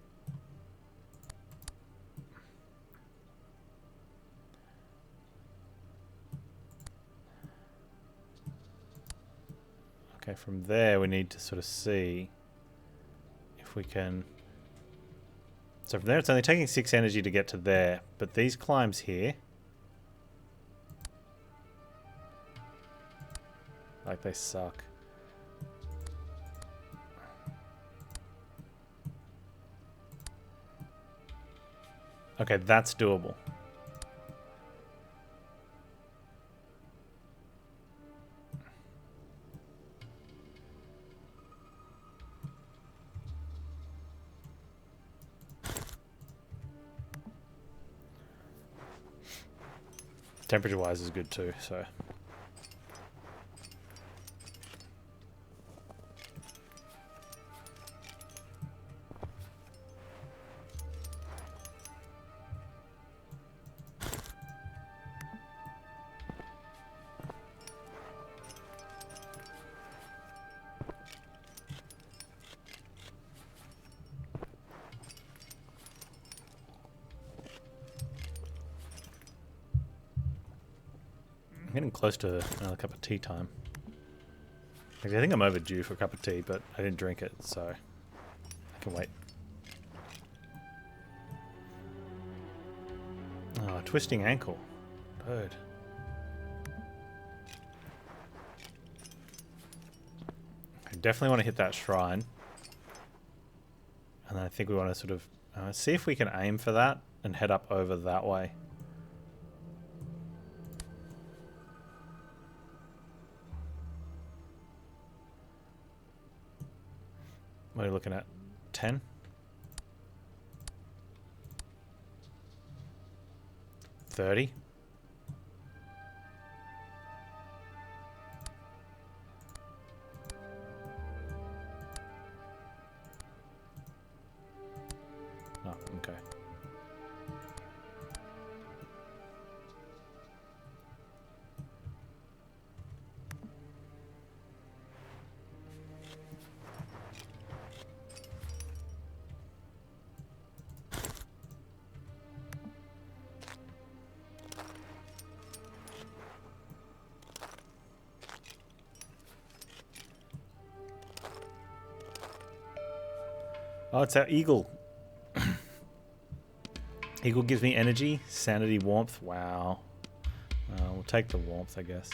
Okay, from there we need to sort of see if we can... So from there it's only taking 6 energy to get to there, but these climbs here, like, they suck. Okay, that's doable. Temperature-wise is good too, so... I'm getting close to another cup of tea time. Actually, I think I'm overdue for a cup of tea, but I didn't drink it, so I can wait. Oh, twisting ankle. Dude. I definitely want to hit that shrine. And then I think we want to sort of see if we can aim for that and head up over that way. What are you looking at? 10? 30? Oh, okay. Oh, it's our eagle. Eagle gives me energy, sanity, warmth. Wow. We'll take the warmth, I guess.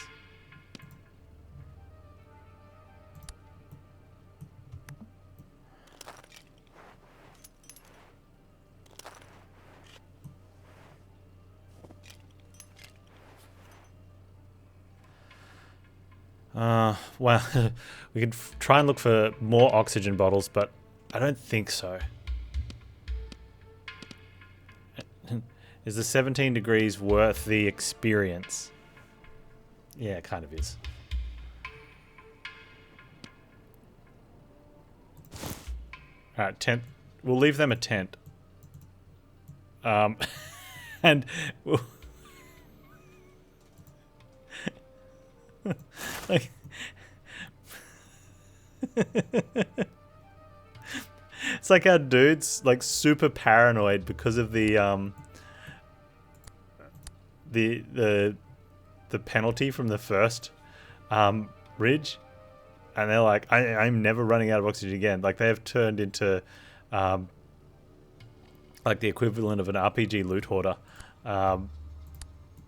Well, we could try and look for more oxygen bottles, but I don't think so. Is the 17 degrees worth the experience? Yeah, it kind of is. Alright, tent. We'll leave them a tent. And we'll like it's like our dude's like super paranoid because of the penalty from the first ridge, and they're like, I'm never running out of oxygen again. Like, they have turned into like the equivalent of an RPG loot hoarder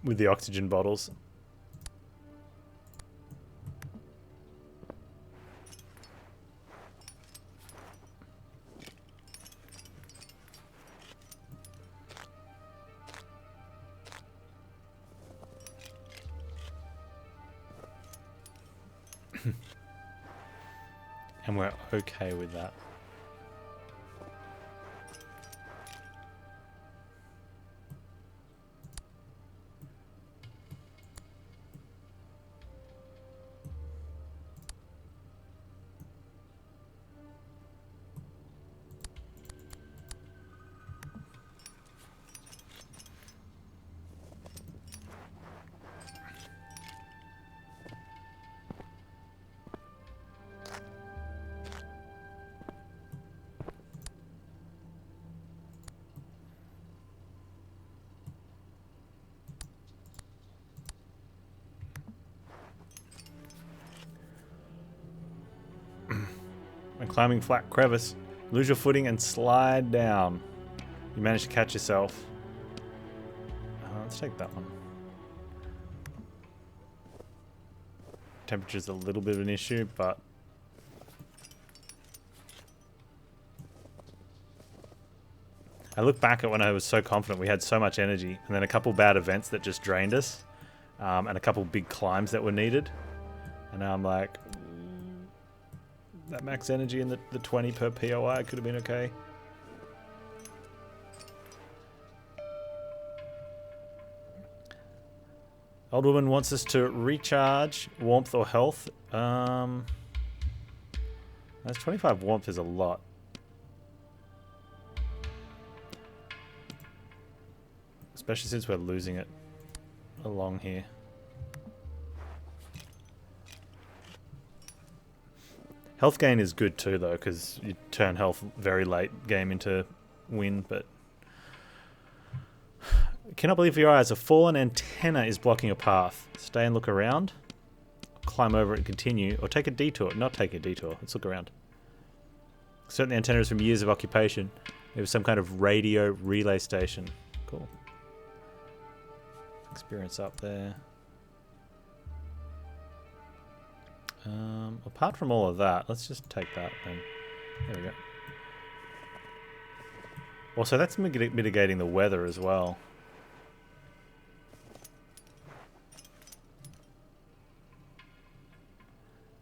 with the oxygen bottles. And we're okay with that. When climbing flat crevice, lose your footing and slide down. You manage to catch yourself. Let's take that one. Temperature's a little bit of an issue, but I look back at when I was so confident we had so much energy, and then a couple bad events that just drained us, and a couple big climbs that were needed, and now I'm like, that max energy and the 20 per POI could have been okay. Old woman wants us to recharge warmth or health. That's 25 warmth is a lot. Especially since we're losing it along here. Health gain is good too, though, because you turn health very late game into win, but... Cannot believe your eyes. A fallen antenna is blocking a path. Stay and look around. Climb over it and continue. Or take a detour. Not take a detour. Let's look around. Certain antennas from years of occupation. There was some kind of radio relay station. Cool. Experience up there. Apart from all of that, let's just take that then. There we go. Also, that's mitigating the weather as well.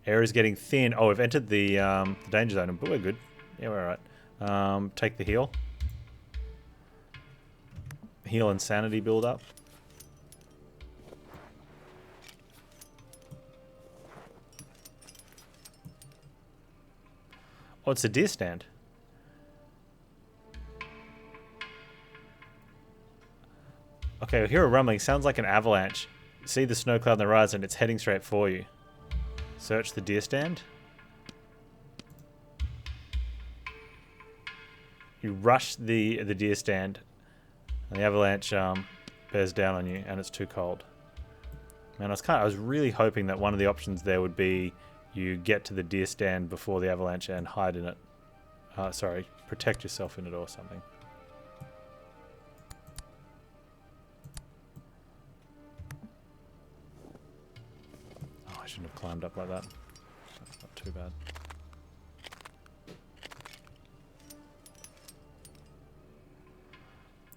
Air is getting thin. Oh, we've entered the danger zone, but we're good. Yeah, we're alright. Take the heal. Heal and sanity build up. Oh, it's a deer stand. Okay, I hear a rumbling. Sounds like an avalanche. See the snow cloud on the horizon. It's heading straight for you. Search the deer stand. You rush the deer stand, and the avalanche bears down on you, and it's too cold. Man, I was really hoping that one of the options there would be you get to the deer stand before the avalanche and hide in it. Sorry, protect yourself in it or something. Oh, I shouldn't have climbed up like that. That's not too bad.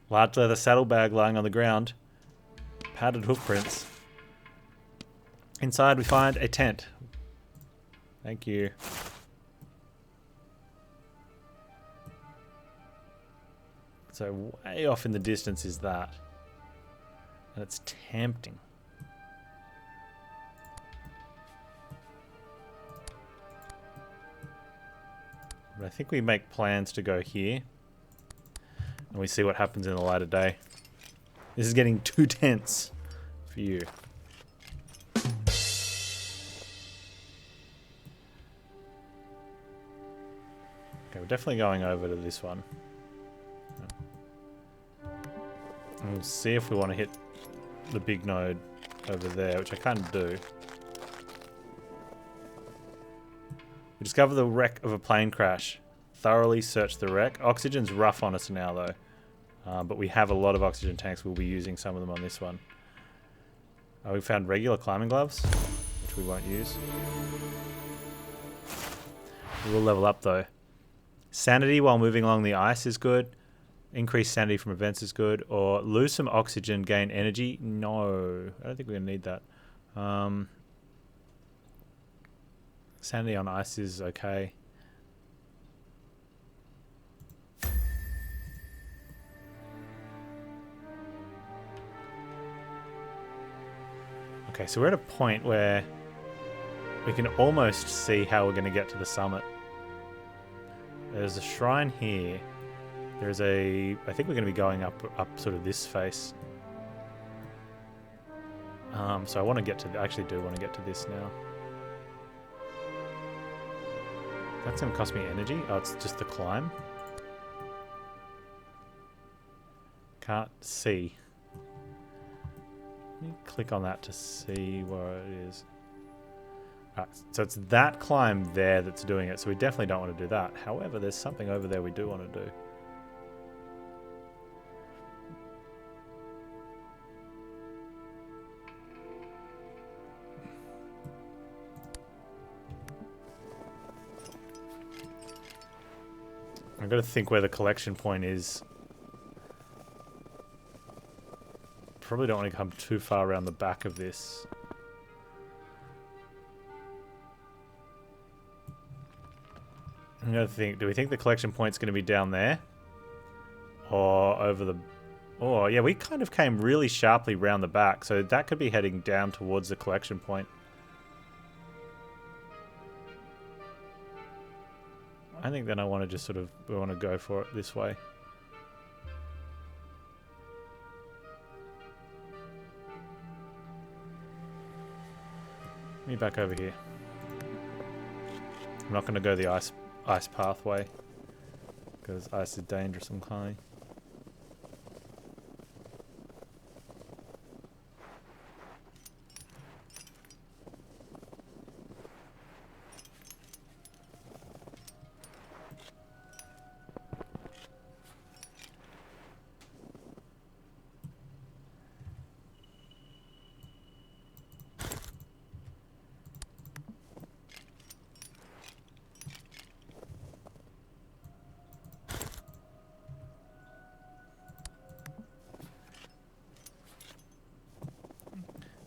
Large leather saddlebag lying on the ground. Padded hoofprints. Inside we find a tent. Thank you. So way off in the distance is that. And it's tempting. But I think we make plans to go here. And we see what happens in the light of day. This is getting too tense for you. Okay, we're definitely going over to this one. And we'll see if we want to hit the big node over there, which I can't do. We discover the wreck of a plane crash. Thoroughly search the wreck. Oxygen's rough on us now, though. But we have a lot of oxygen tanks. We'll be using some of them on this one. We found regular climbing gloves, which we won't use. We will level up, though. Sanity while moving along the ice is good. Increased sanity from events is good. Or lose some oxygen, gain energy. No, I don't think we're going to need that. Sanity on ice is okay. Okay, so we're at a point where we can almost see how we're going to get to the summit. There's a shrine here. There's a... I think we're going to be going up sort of this face. So I want to get to... I actually do want to get to this now. That's going to cost me energy? Oh, it's just the climb? Can't see. Let me click on that to see where it is. Right, so it's that climb there that's doing it, so we definitely don't want to do that. However, there's something over there we do want to do. I've got to think where the collection point is. Probably don't want to come too far around the back of this. I'm going to think, do we think the collection point's going to be down there? Or over the... Oh, yeah, we kind of came really sharply round the back, so that could be heading down towards the collection point. I think then I want to just sort of... We want to go for it this way. Me back over here. I'm not going to go the ice pathway because ice is dangerous and climbing.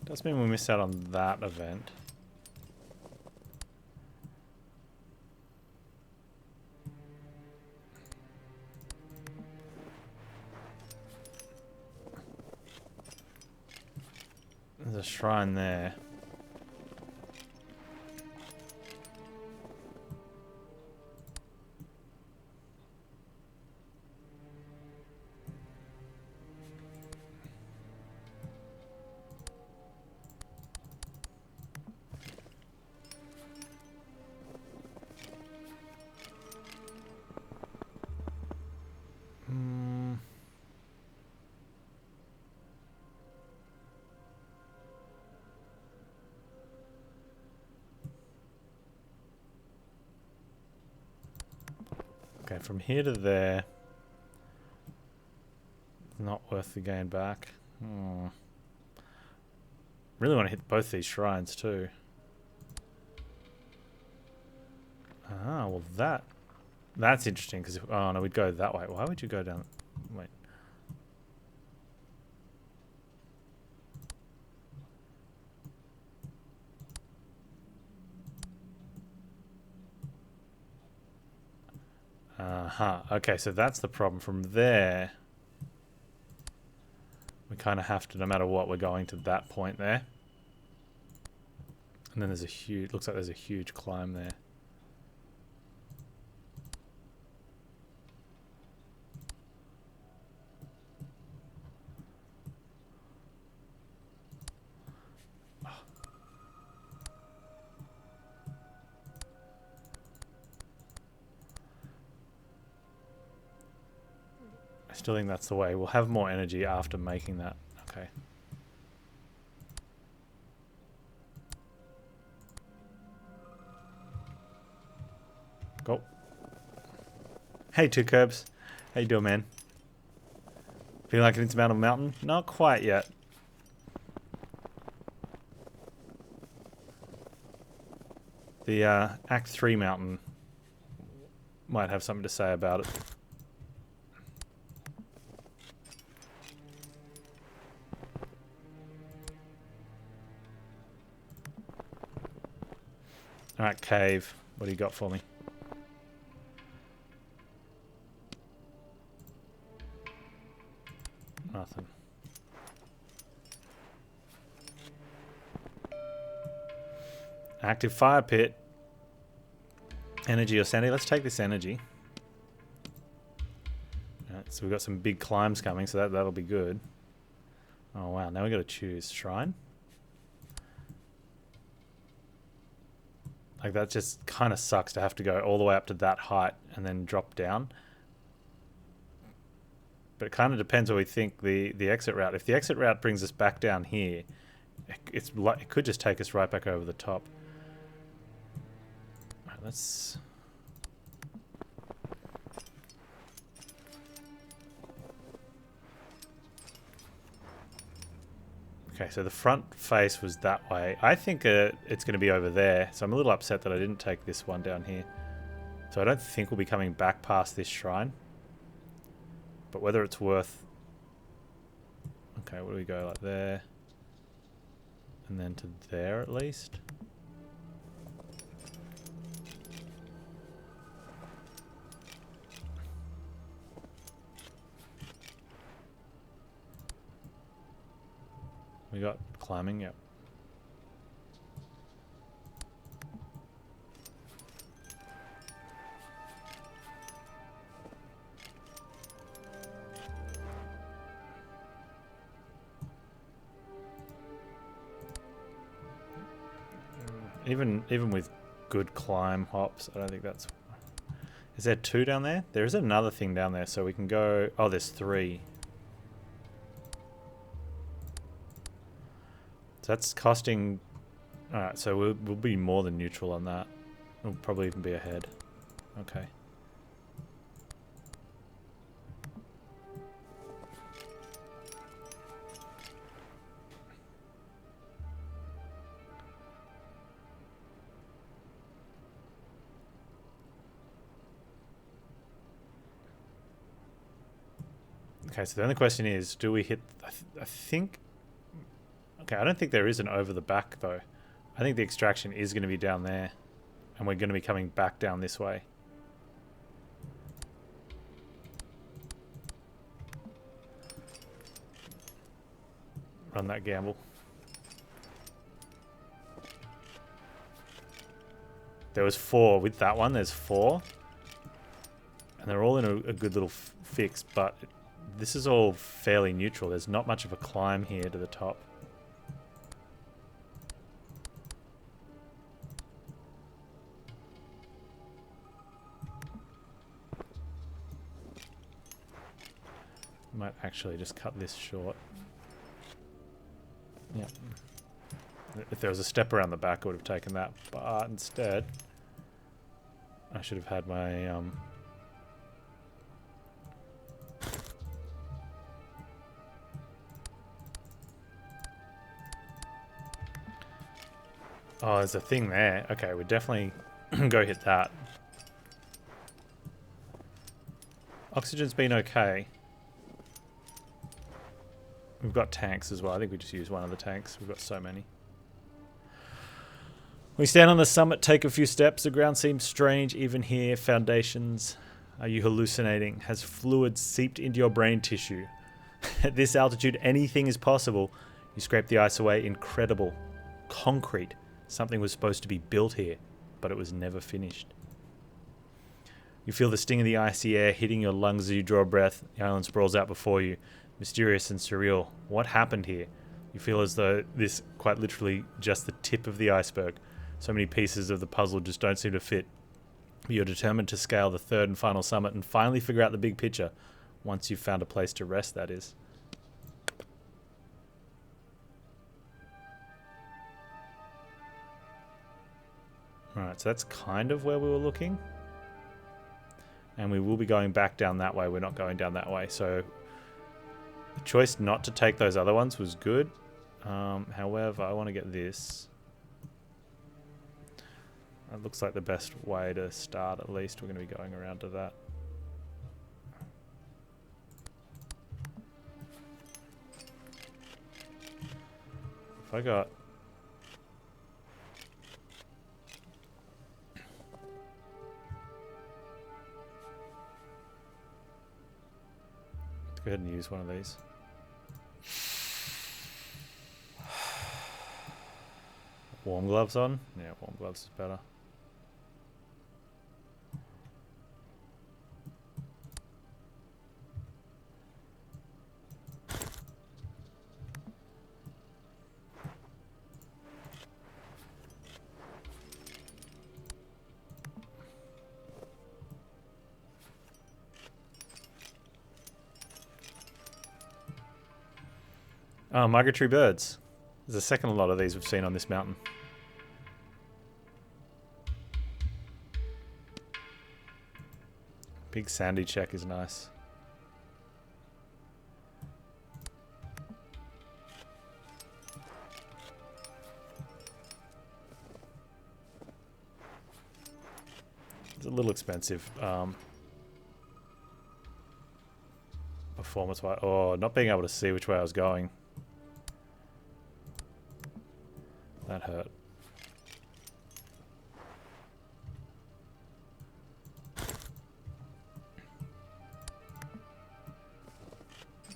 Does mean we missed out on that event. There's a shrine there. Okay, from here to there. Not worth the gain back. Really want to hit both these shrines too. Ah, well that's interesting because oh no, we'd go that way. Why would you go down? Wait. Okay, so that's the problem. From there, we kind of have to, no matter what, we're going to that point there. And then there's a huge, looks like there's a huge climb there. I still think that's the way. We'll have more energy after making that. Okay. Go. Hey, Two Curbs. How you doing, man? Feeling like an insurmountable mountain? Not quite yet. The Act 3 mountain might have something to say about it. Alright, cave. What do you got for me? Nothing. Active fire pit. Energy or sanity. Let's take this energy. Alright, so we've got some big climbs coming, so that'll be good. Oh wow, now we got to choose shrine. Like that just kind of sucks to have to go all the way up to that height and then drop down. But it kind of depends where we think the exit route. If the exit route brings us back down here, it could just take us right back over the top. Right, let's... Okay, so the front face was that way. I think it's going to be over there, so I'm a little upset that I didn't take this one down here. So I don't think we'll be coming back past this shrine. But whether it's worth... Okay, where do we go? Like there. And then to there at least. We got climbing, yep. Even with good climb hops, I don't think that's... Is there 2 down there? There is another thing down there, so we can go... Oh, there's 3. So that's costing... Alright, so we'll be more than neutral on that. We'll probably even be ahead. Okay. Okay, so the only question is, do we hit... I think... Okay, I don't think there is an over the back, though. I think the extraction is going to be down there. And we're going to be coming back down this way. Run that gamble. There was 4. With that one, there's 4. And they're all in a good little fix, but... This is all fairly neutral. There's not much of a climb here to the top. Might actually just cut this short. Yep. If there was a step around the back, I would have taken that. But instead, I should have had my... Oh, there's a thing there. Okay, we'll definitely go hit that. Oxygen's been okay. We've got tanks as well. I think we just used one of the tanks. We've got so many. We stand on the summit, take a few steps. The ground seems strange even here. Foundations. Are you hallucinating? Has fluid seeped into your brain tissue? At this altitude, anything is possible. You scrape the ice away. Incredible. Concrete. Something was supposed to be built here, but it was never finished. You feel the sting of the icy air hitting your lungs as you draw a breath. The island sprawls out before you. Mysterious and surreal. What happened here? You feel as though this quite literally just the tip of the iceberg. So many pieces of the puzzle just don't seem to fit. You're determined to scale the third and final summit and finally figure out the big picture. Once you've found a place to rest, that is. Alright, so that's kind of where we were looking. And we will be going back down that way. We're not going down that way. So the choice not to take those other ones was good. However, I want to get this. It looks like the best way to start, at least. We're going to be going around to that. If I got... Let's go ahead and use one of these. Warm gloves on? Yeah, warm gloves is better. Oh, migratory birds. There's a second lot of these we've seen on this mountain. Big sandy check is nice. It's a little expensive. Performance-wise. Oh, not being able to see which way I was going. That hurt.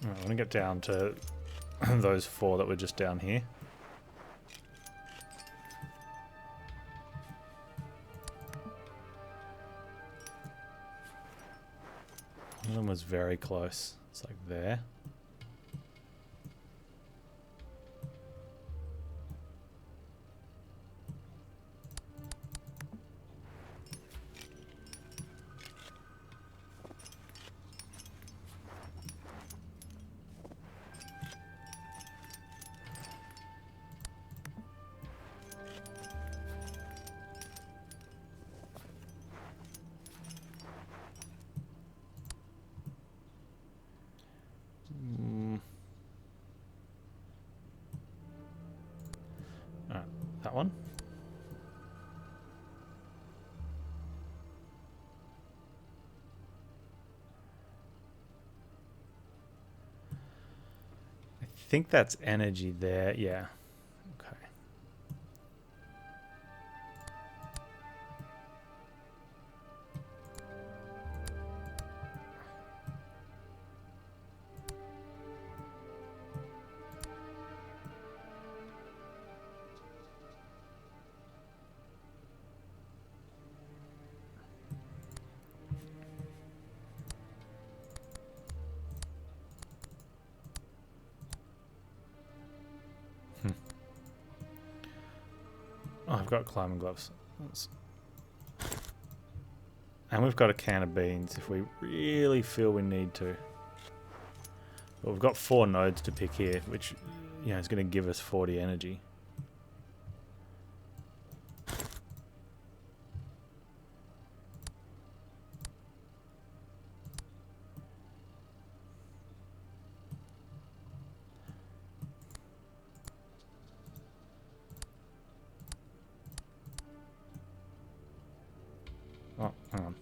Alright, I want to get down to those four that were just down here. One of them was very close. It's like there. That one. I think that's energy there. Yeah. Okay. Oh, I've got climbing gloves. And we've got a can of beans if we really feel we need to. But we've got 4 nodes to pick here, which, you know, is going to give us 40 energy. Oh, hang on.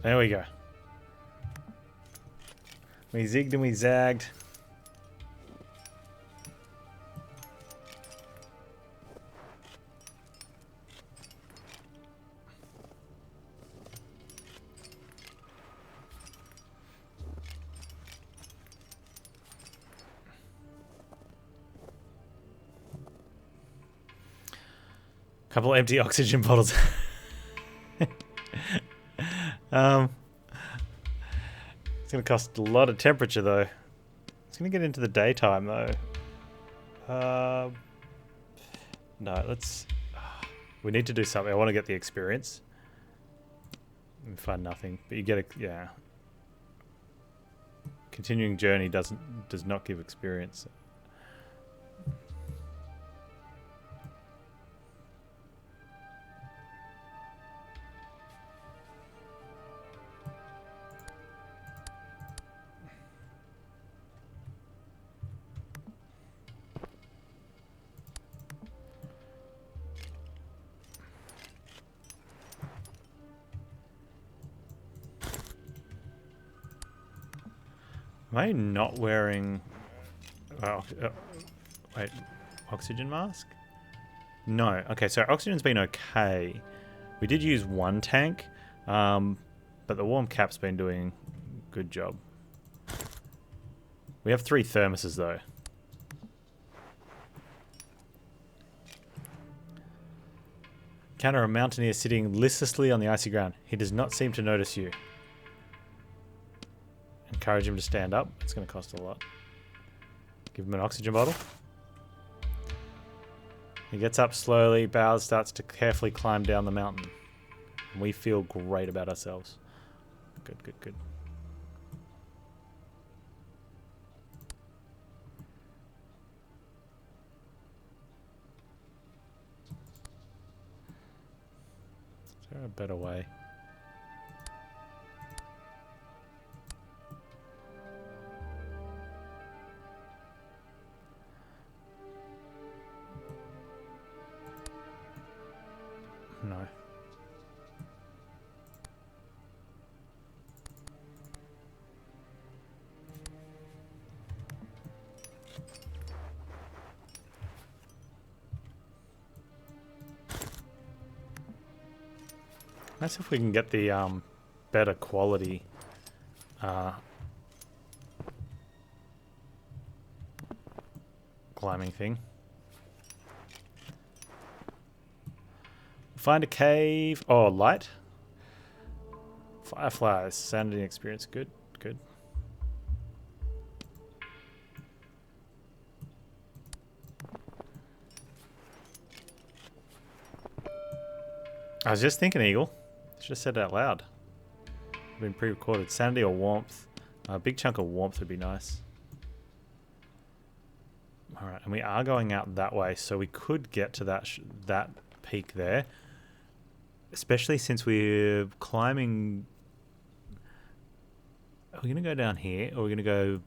There we go. We zigged and we zagged. Couple empty oxygen bottles. It's going to cost a lot of temperature, though. It's going to get into the daytime, though. No, let's... We need to do something. I want to get the experience. We find nothing, but you get a... Yeah. Continuing journey does not give experience. Am I not wearing... wait, oxygen mask? No. Okay, so oxygen's been okay. We did use one tank, but the warm cap's been doing a good job. We have 3 thermoses, though. Encounter a mountaineer sitting listlessly on the icy ground. He does not seem to notice you. Encourage him to stand up. It's going to cost a lot. Give him an oxygen bottle. He gets up slowly. Bowers starts to carefully climb down the mountain. And we feel great about ourselves. Good, good, good. Is there a better way? No. Let's see if we can get the better quality climbing thing. Find a cave. Oh, light. Fireflies. Sanity experience. Good. Good. I was just thinking, Eagle. Should have said it out loud. Been pre-recorded. Sanity or warmth. A big chunk of warmth would be nice. Alright, and we are going out that way, so we could get to that peak there. Especially since we're climbing... Are we going to go down here? Or are we going to go...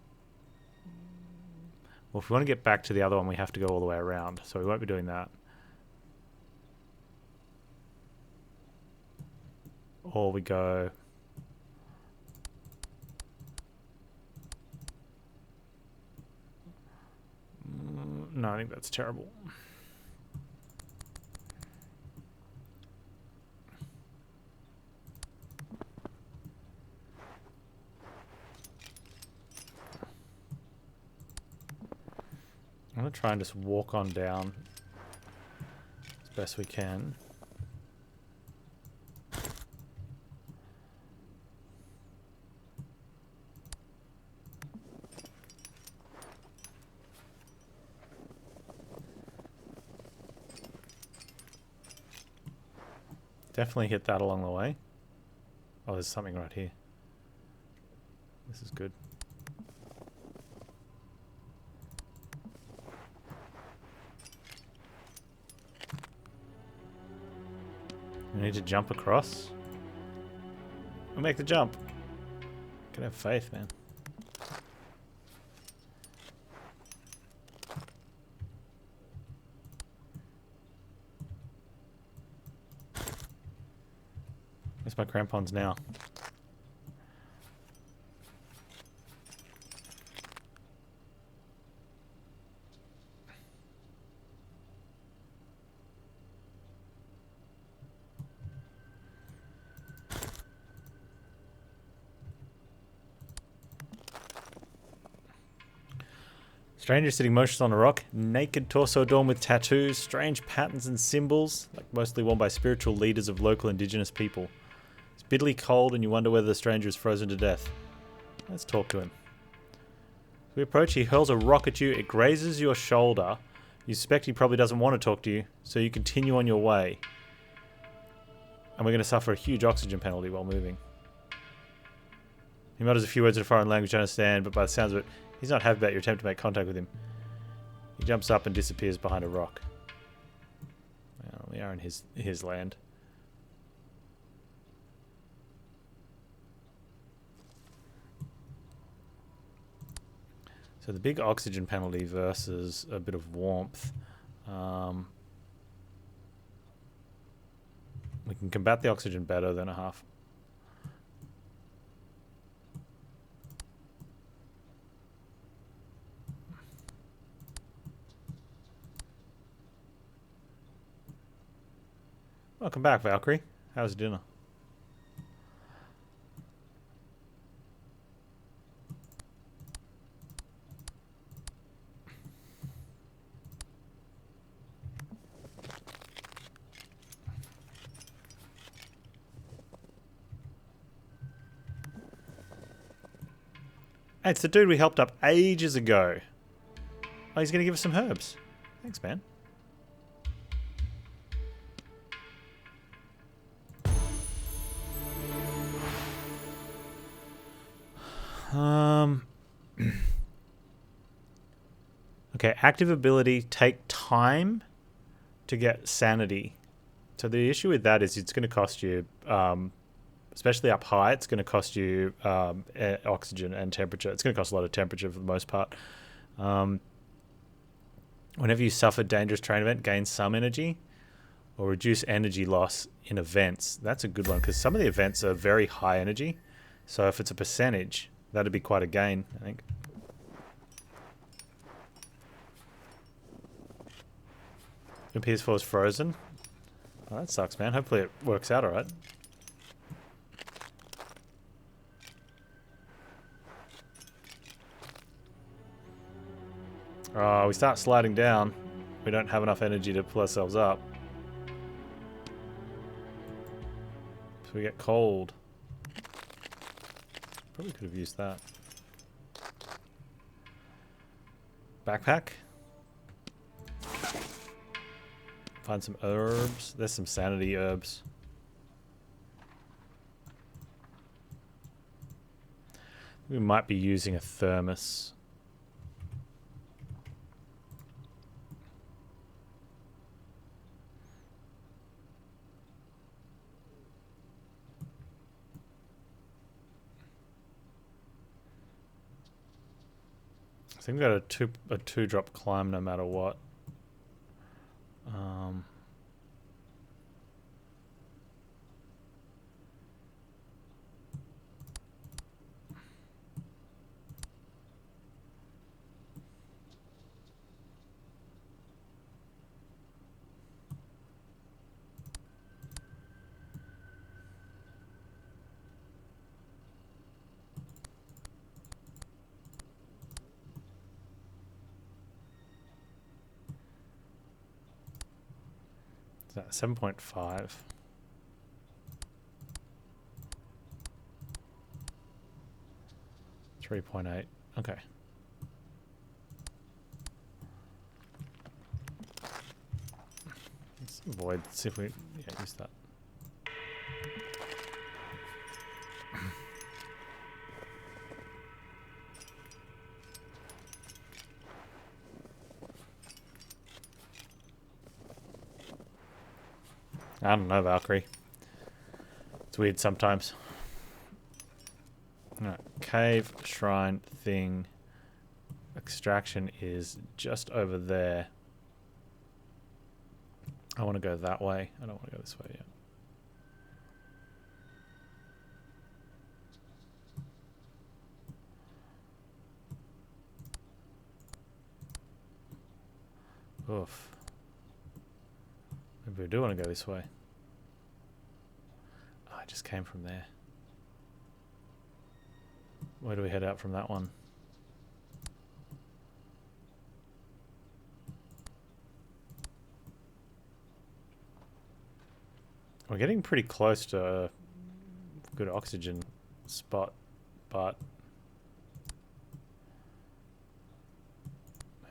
Well, if we want to get back to the other one, we have to go all the way around. So we won't be doing that. Or we go... No, I think that's terrible. I'm going to try and just walk on down as best we can. Definitely hit that along the way. Oh, there's something right here. This is good. We need to jump across. We'll make the jump. Can have faith, man. my crampons now. Stranger sitting motionless on a rock, naked torso adorned with tattoos, strange patterns and symbols, like mostly worn by spiritual leaders of local indigenous people. It's bitterly cold and you wonder whether the stranger is frozen to death. Let's talk to him. As we approach, he hurls a rock at you, it grazes your shoulder. You suspect he probably doesn't want to talk to you, so you continue on your way. And we're going to suffer a huge oxygen penalty while moving. He mutters a few words in a foreign language I understand, but by the sounds of it, he's not happy about your attempt to make contact with him. He jumps up and disappears behind a rock. Well, we are in his land. So the big oxygen penalty versus a bit of warmth. We can combat the oxygen better than a half. Welcome back, Valkyrie. How's dinner? Hey, it's the dude we helped up ages ago. Oh, he's going to give us some herbs. Thanks, man. Okay, active ability, take time to get sanity. So the issue with that is it's going to cost you, especially up high, it's going to cost you oxygen and temperature. It's going to cost a lot of temperature for the most part. Whenever you suffer dangerous terrain event, gain some energy or reduce energy loss in events. That's a good one because some of the events are very high energy. So if it's a percentage, that'd be quite a gain, I think. Your PS4 is frozen. Oh, that sucks, man. Hopefully it works out alright. Oh, we start sliding down. We don't have enough energy to pull ourselves up. So we get cold. Probably could have used that. Backpack. Find some herbs. There's some sanity herbs. We might be using a thermos. I think we got a two drop climb no matter what. Is that 7.5? $3.8. Okay. Let's avoid. See if we use that. I don't know, Valkyrie. It's weird sometimes. Alright, cave, shrine, thing. Extraction is just over there. I want to go that way. I don't want to go this way yet. Oof. Maybe we do want to go this way. Oh, I just came from there. Where do we head out from that one? We're getting pretty close to a good oxygen spot, but...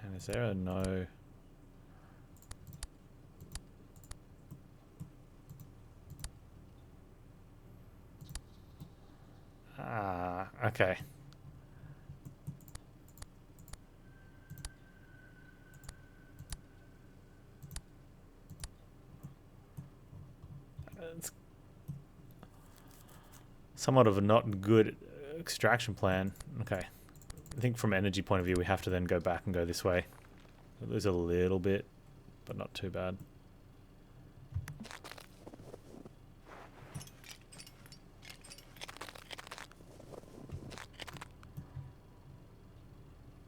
Man, is there a no... Ah, okay. It's somewhat of a not good extraction plan. Okay. I think from an energy point of view, we have to then go back and go this way. We lose a little bit, but not too bad.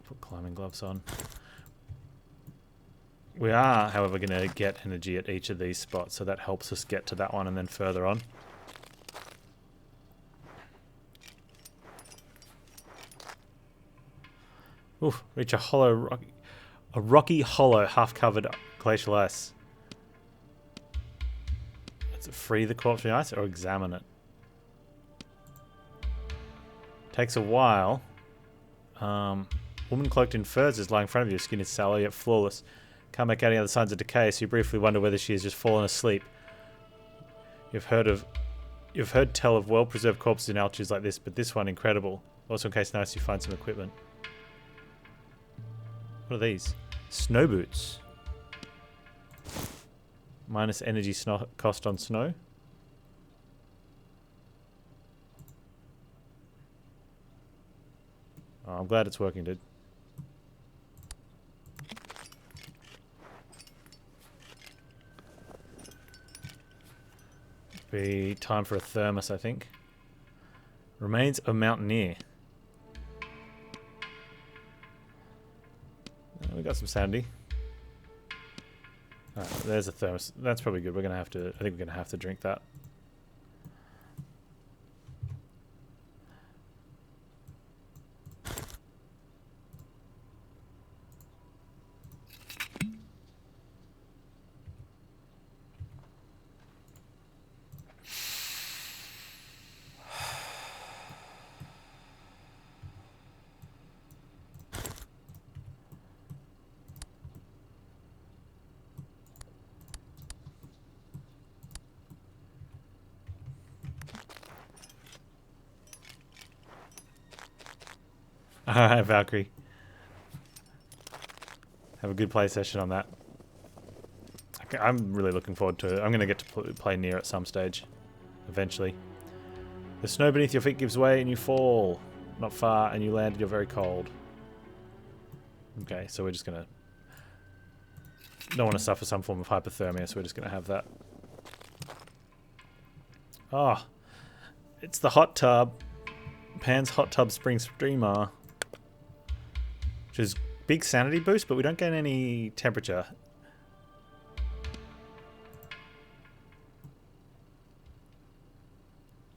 Put climbing gloves on. We are, however, going to get energy at each of these spots, so that helps us get to that one and then further on. Oof, reach a rocky hollow, half-covered glacial ice. Does it free the corpse from the ice or examine it? Takes a while. Woman cloaked in furs is lying in front of you. Her skin is sallow yet flawless. Can't make out any other signs of decay, so you briefly wonder whether she has just fallen asleep. You've heard tell of well-preserved corpses in altitudes like this, but this one incredible. Also, in case nice, you find some equipment. What are these? Snow boots. Minus energy cost on snow. Oh, I'm glad it's working, dude. Be time for a thermos, I think. Remains a mountaineer. We got some sandy. There's a thermos. That's probably good. We're gonna have to. I think we're gonna have to drink that. Alright, Valkyrie. Have a good play session on that. Okay, I'm really looking forward to it. I'm going to get to play near at some stage. Eventually. The snow beneath your feet gives way and you fall. Not far and you land and you're very cold. Okay, so we're just going to... Don't want to suffer some form of hypothermia, so we're just going to have that. Oh. It's the hot tub. Panz hot tub spring steamer. Which is big sanity boost, but we don't get any temperature.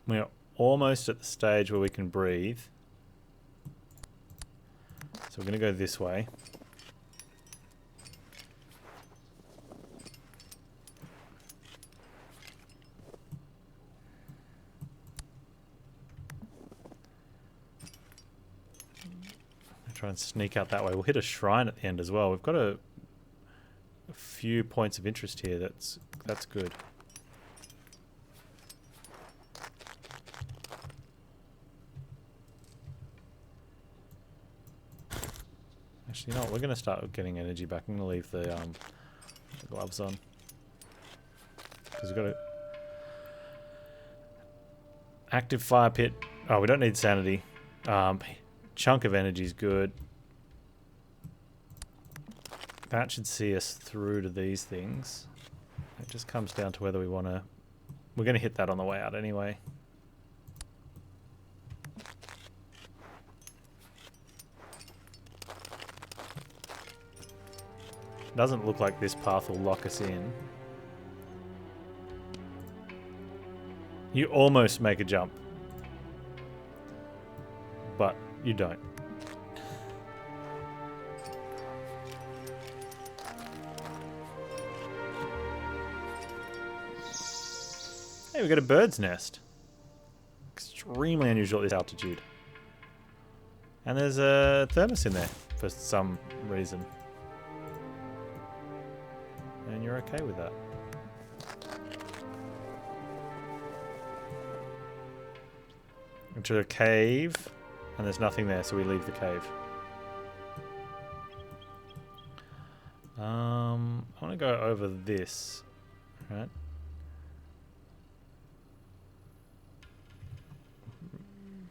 We're almost at the stage where we can breathe. So we're going to go this way. Try and sneak out that way. We'll hit a shrine at the end as well. We've got a few points of interest here. That's good. Actually, you know what? We're going to start getting energy back. I'm going to leave the gloves on. Because we've got a... Active fire pit. Oh, we don't need sanity. Chunk of energy is good. That should see us through to these things. It just comes down to whether we want to... We're going to hit that on the way out anyway. Doesn't look like this path will lock us in. You almost make a jump. But you don't. Hey, we got a bird's nest. Extremely unusual at this altitude. And there's a thermos in there for some reason. And you're okay with that. Into a cave, and there's nothing there, so we leave the cave. I want to go over this, right?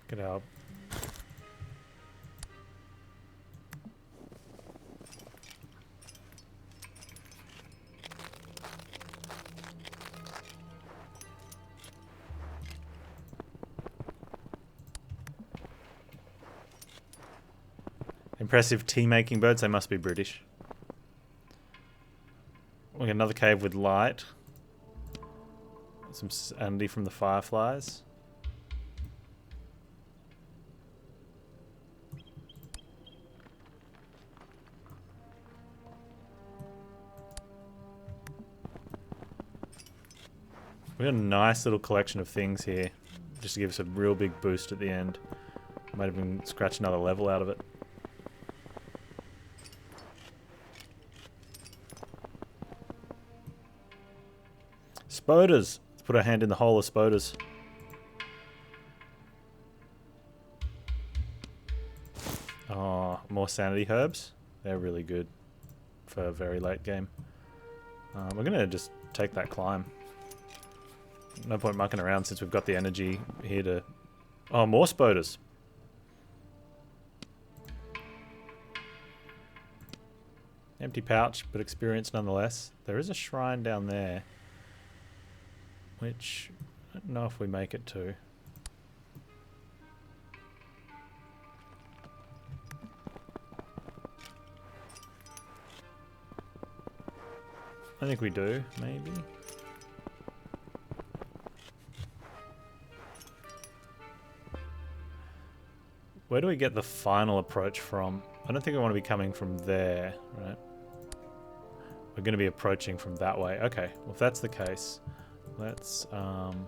Get out. Impressive tea-making birds. They must be British. We got another cave with light. Some sanity from the fireflies. We got a nice little collection of things here, just to give us a real big boost at the end. Might even scratch another level out of it. Spoders. Let's put our hand in the hole of spoders. Oh, more sanity herbs. They're really good for a very late game. We're going to just take that climb. No point mucking around since we've got the energy here to... Oh, more spoders. Empty pouch, but experience nonetheless. There is a shrine down there, which I don't know if we make it to. I think we do, maybe. Where do we get the final approach from? I don't think we want to be coming from there, right? We're going to be approaching from that way. Okay, well if that's the case, let's and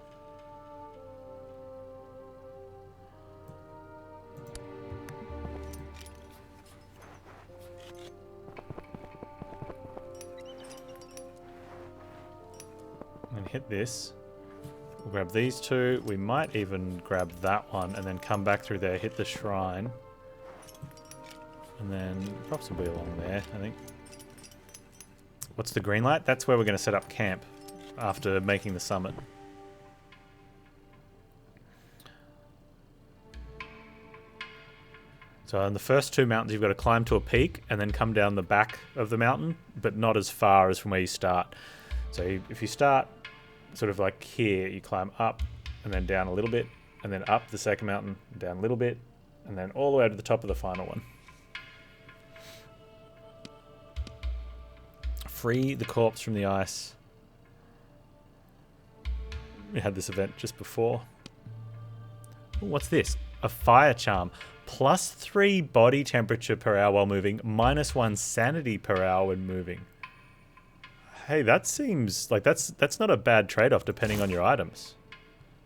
hit this. We'll grab these two. We might even grab that one and then come back through there, hit the shrine. And then possibly along there, I think. What's the green light? That's where we're going to set up camp after making the summit. So on the first two mountains, you've got to climb to a peak and then come down the back of the mountain, but not as far as from where you start. So if you start sort of like here, you climb up and then down a little bit, and then up the second mountain, down a little bit, and then all the way to the top of the final one. Free the corpse from the ice. We had this event just before. Ooh, what's this? A fire charm. +3 body temperature per hour while moving, -1 sanity per hour when moving. Hey, that seems like that's not a bad trade-off depending on your items.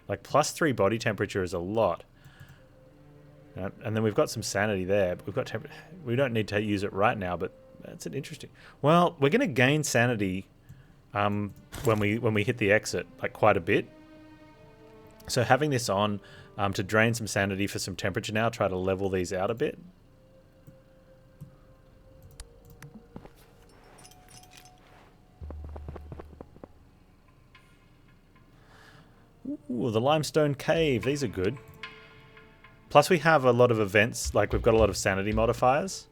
Like +3 body temperature is a lot. And then we've got some sanity there. But we've got we don't need to use it right now, but that's an interesting. Well, we're going to gain sanity when we hit the exit, like quite a bit. So having this on to drain some sanity for some temperature now, try to level these out a bit. Ooh, the limestone cave. These are good. Plus we have a lot of events, like we've got a lot of sanity modifiers,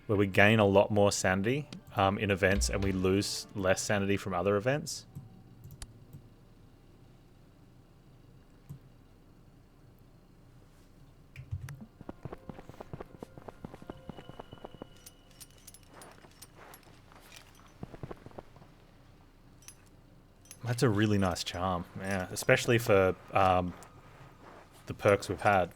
where we gain a lot more sanity in events and we lose less sanity from other events. That's a really nice charm, yeah, especially for the perks we've had.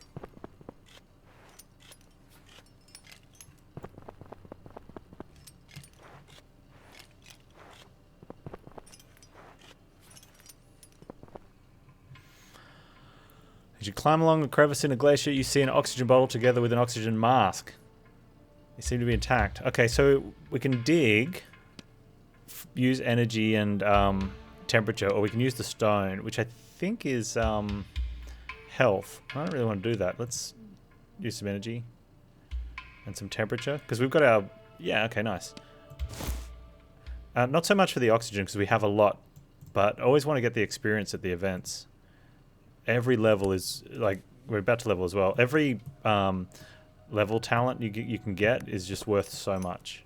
As you climb along a crevice in a glacier, you see an oxygen bottle together with an oxygen mask. They seem to be intact. Okay, so we can dig, use energy and temperature, or we can use the stone, which I think is health. I don't really want to do that. Let's use some energy and some temperature, because we've got our... Yeah, okay, nice. Not so much for the oxygen, because we have a lot, but I always want to get the experience at the events. Every level is, like, we're about to level as well. Every level talent you can get is just worth so much.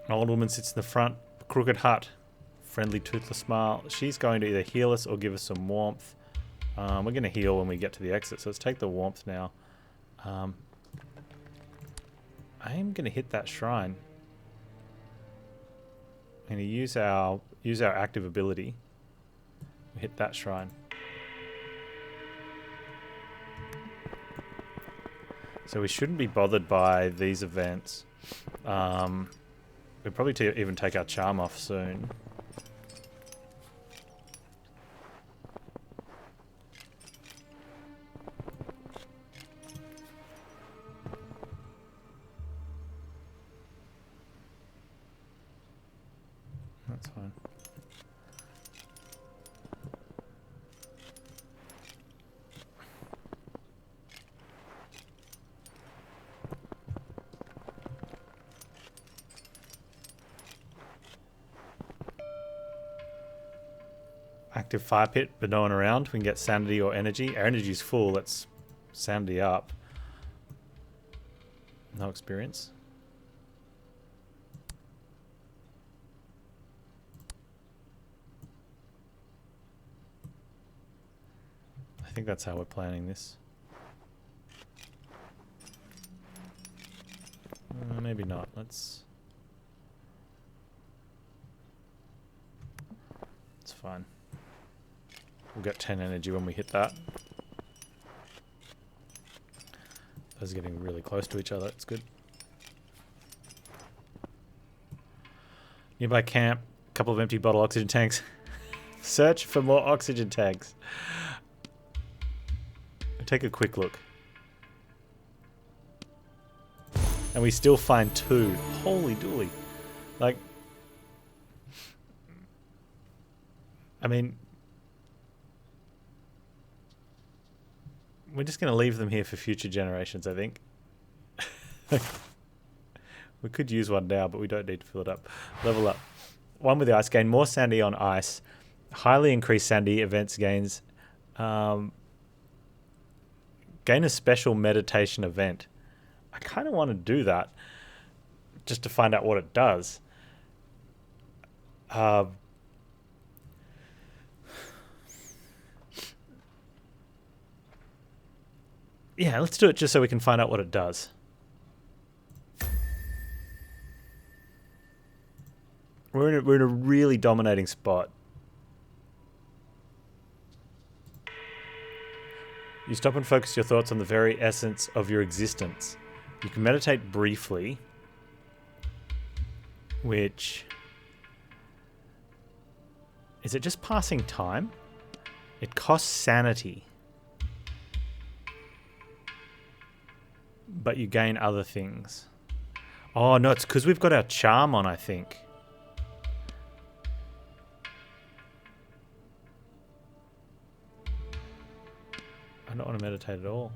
An old woman sits in the front, crooked hut, friendly toothless smile. She's going to either heal us or give us some warmth. We're going to heal when we get to the exit, so let's take the warmth now. I am going to hit that shrine. I'm going to use our active ability. Hit that shrine. So we shouldn't be bothered by these events. We'll probably even take our charm off soon. That's fine. Active fire pit, but no one around. We can get sanity or energy. Our energy's full. Let's sanity up. No experience. I think that's how we're planning this. Maybe not. It's fine. We'll get 10 energy when we hit that. Those are getting really close to each other. It's good. Nearby camp. Couple of empty bottle oxygen tanks. Search for more oxygen tanks. Take a quick look. And we still find 2. Holy dooly. Like... I mean... We're just going to leave them here for future generations, I think. We could use one now, but we don't need to fill it up. Level up. One with the ice. Gain more sandy on ice. Highly increased sandy events gains. Gain a special meditation event. I kind of want to do that. Just to find out what it does. Yeah, let's do it just so we can find out what it does. We're in a really dominating spot. You stop and focus your thoughts on the very essence of your existence. You can meditate briefly, which... Is it just passing time? It costs sanity. But you gain other things. Oh, no, it's because we've got our charm on, I think. I don't want to meditate at all.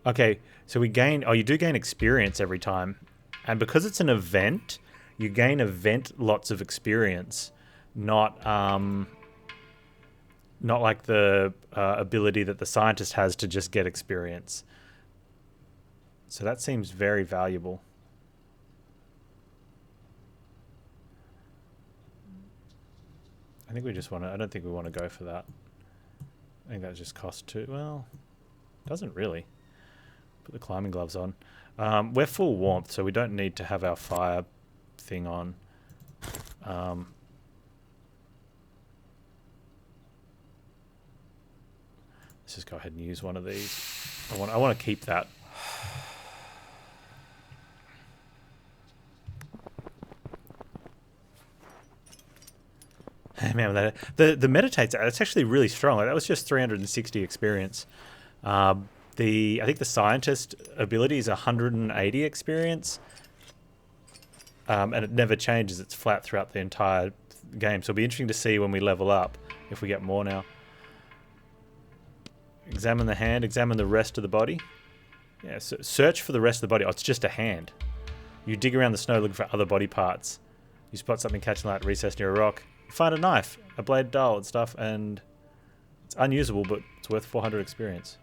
Okay, so we gain... Oh, you do gain experience every time. And because it's an event, you gain event lots of experience. Not like the ability that the scientist has to just get experience. So that seems very valuable. I think we just want to... I don't think we want to go for that. I think that just costs too... Well, doesn't really. Put the climbing gloves on. We're full warmth, so we don't need to have our fire thing on. Let's just go ahead and use one of these. I want to keep that. Man, the meditates, it's actually really strong. Like, that was just 360 experience. I think the scientist ability is 180 experience. And it never changes. It's flat throughout the entire game. So it'll be interesting to see when we level up if we get more now. Examine the hand. Examine the rest of the body. Yeah, so search for the rest of the body. Oh, it's just a hand. You dig around the snow looking for other body parts. You spot something catching light recessed near a rock. You find a knife, a blade dull and stuff, and it's unusable, but it's worth 400 experience.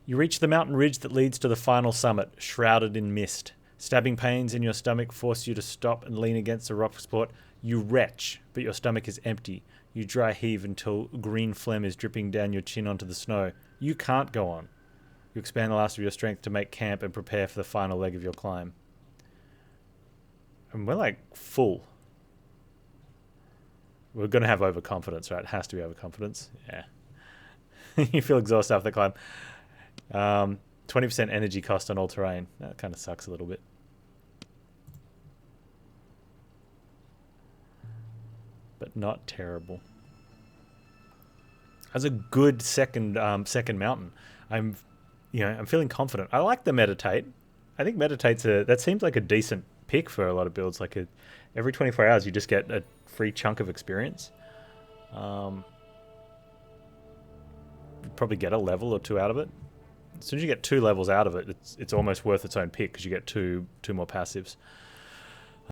You reach the mountain ridge that leads to the final summit, shrouded in mist. Stabbing pains in your stomach force you to stop and lean against a rock support. You retch, but your stomach is empty. You dry heave until green phlegm is dripping down your chin onto the snow. You can't go on. You expand the last of your strength to make camp and prepare for the final leg of your climb. And we're like full. We're going to have overconfidence, right? It has to be overconfidence. Yeah. You feel exhausted after the climb. 20% energy cost on all terrain. That kind of sucks a little bit. But not terrible. That's a good second mountain. I'm feeling confident. I like the meditate. I think meditate's that seems like a decent pick for a lot of builds. Like every 24 hours you just get a free chunk of experience. Probably get a level or two out of it. As soon as you get 2 levels out of it, it's almost worth its own pick because you get two more passives.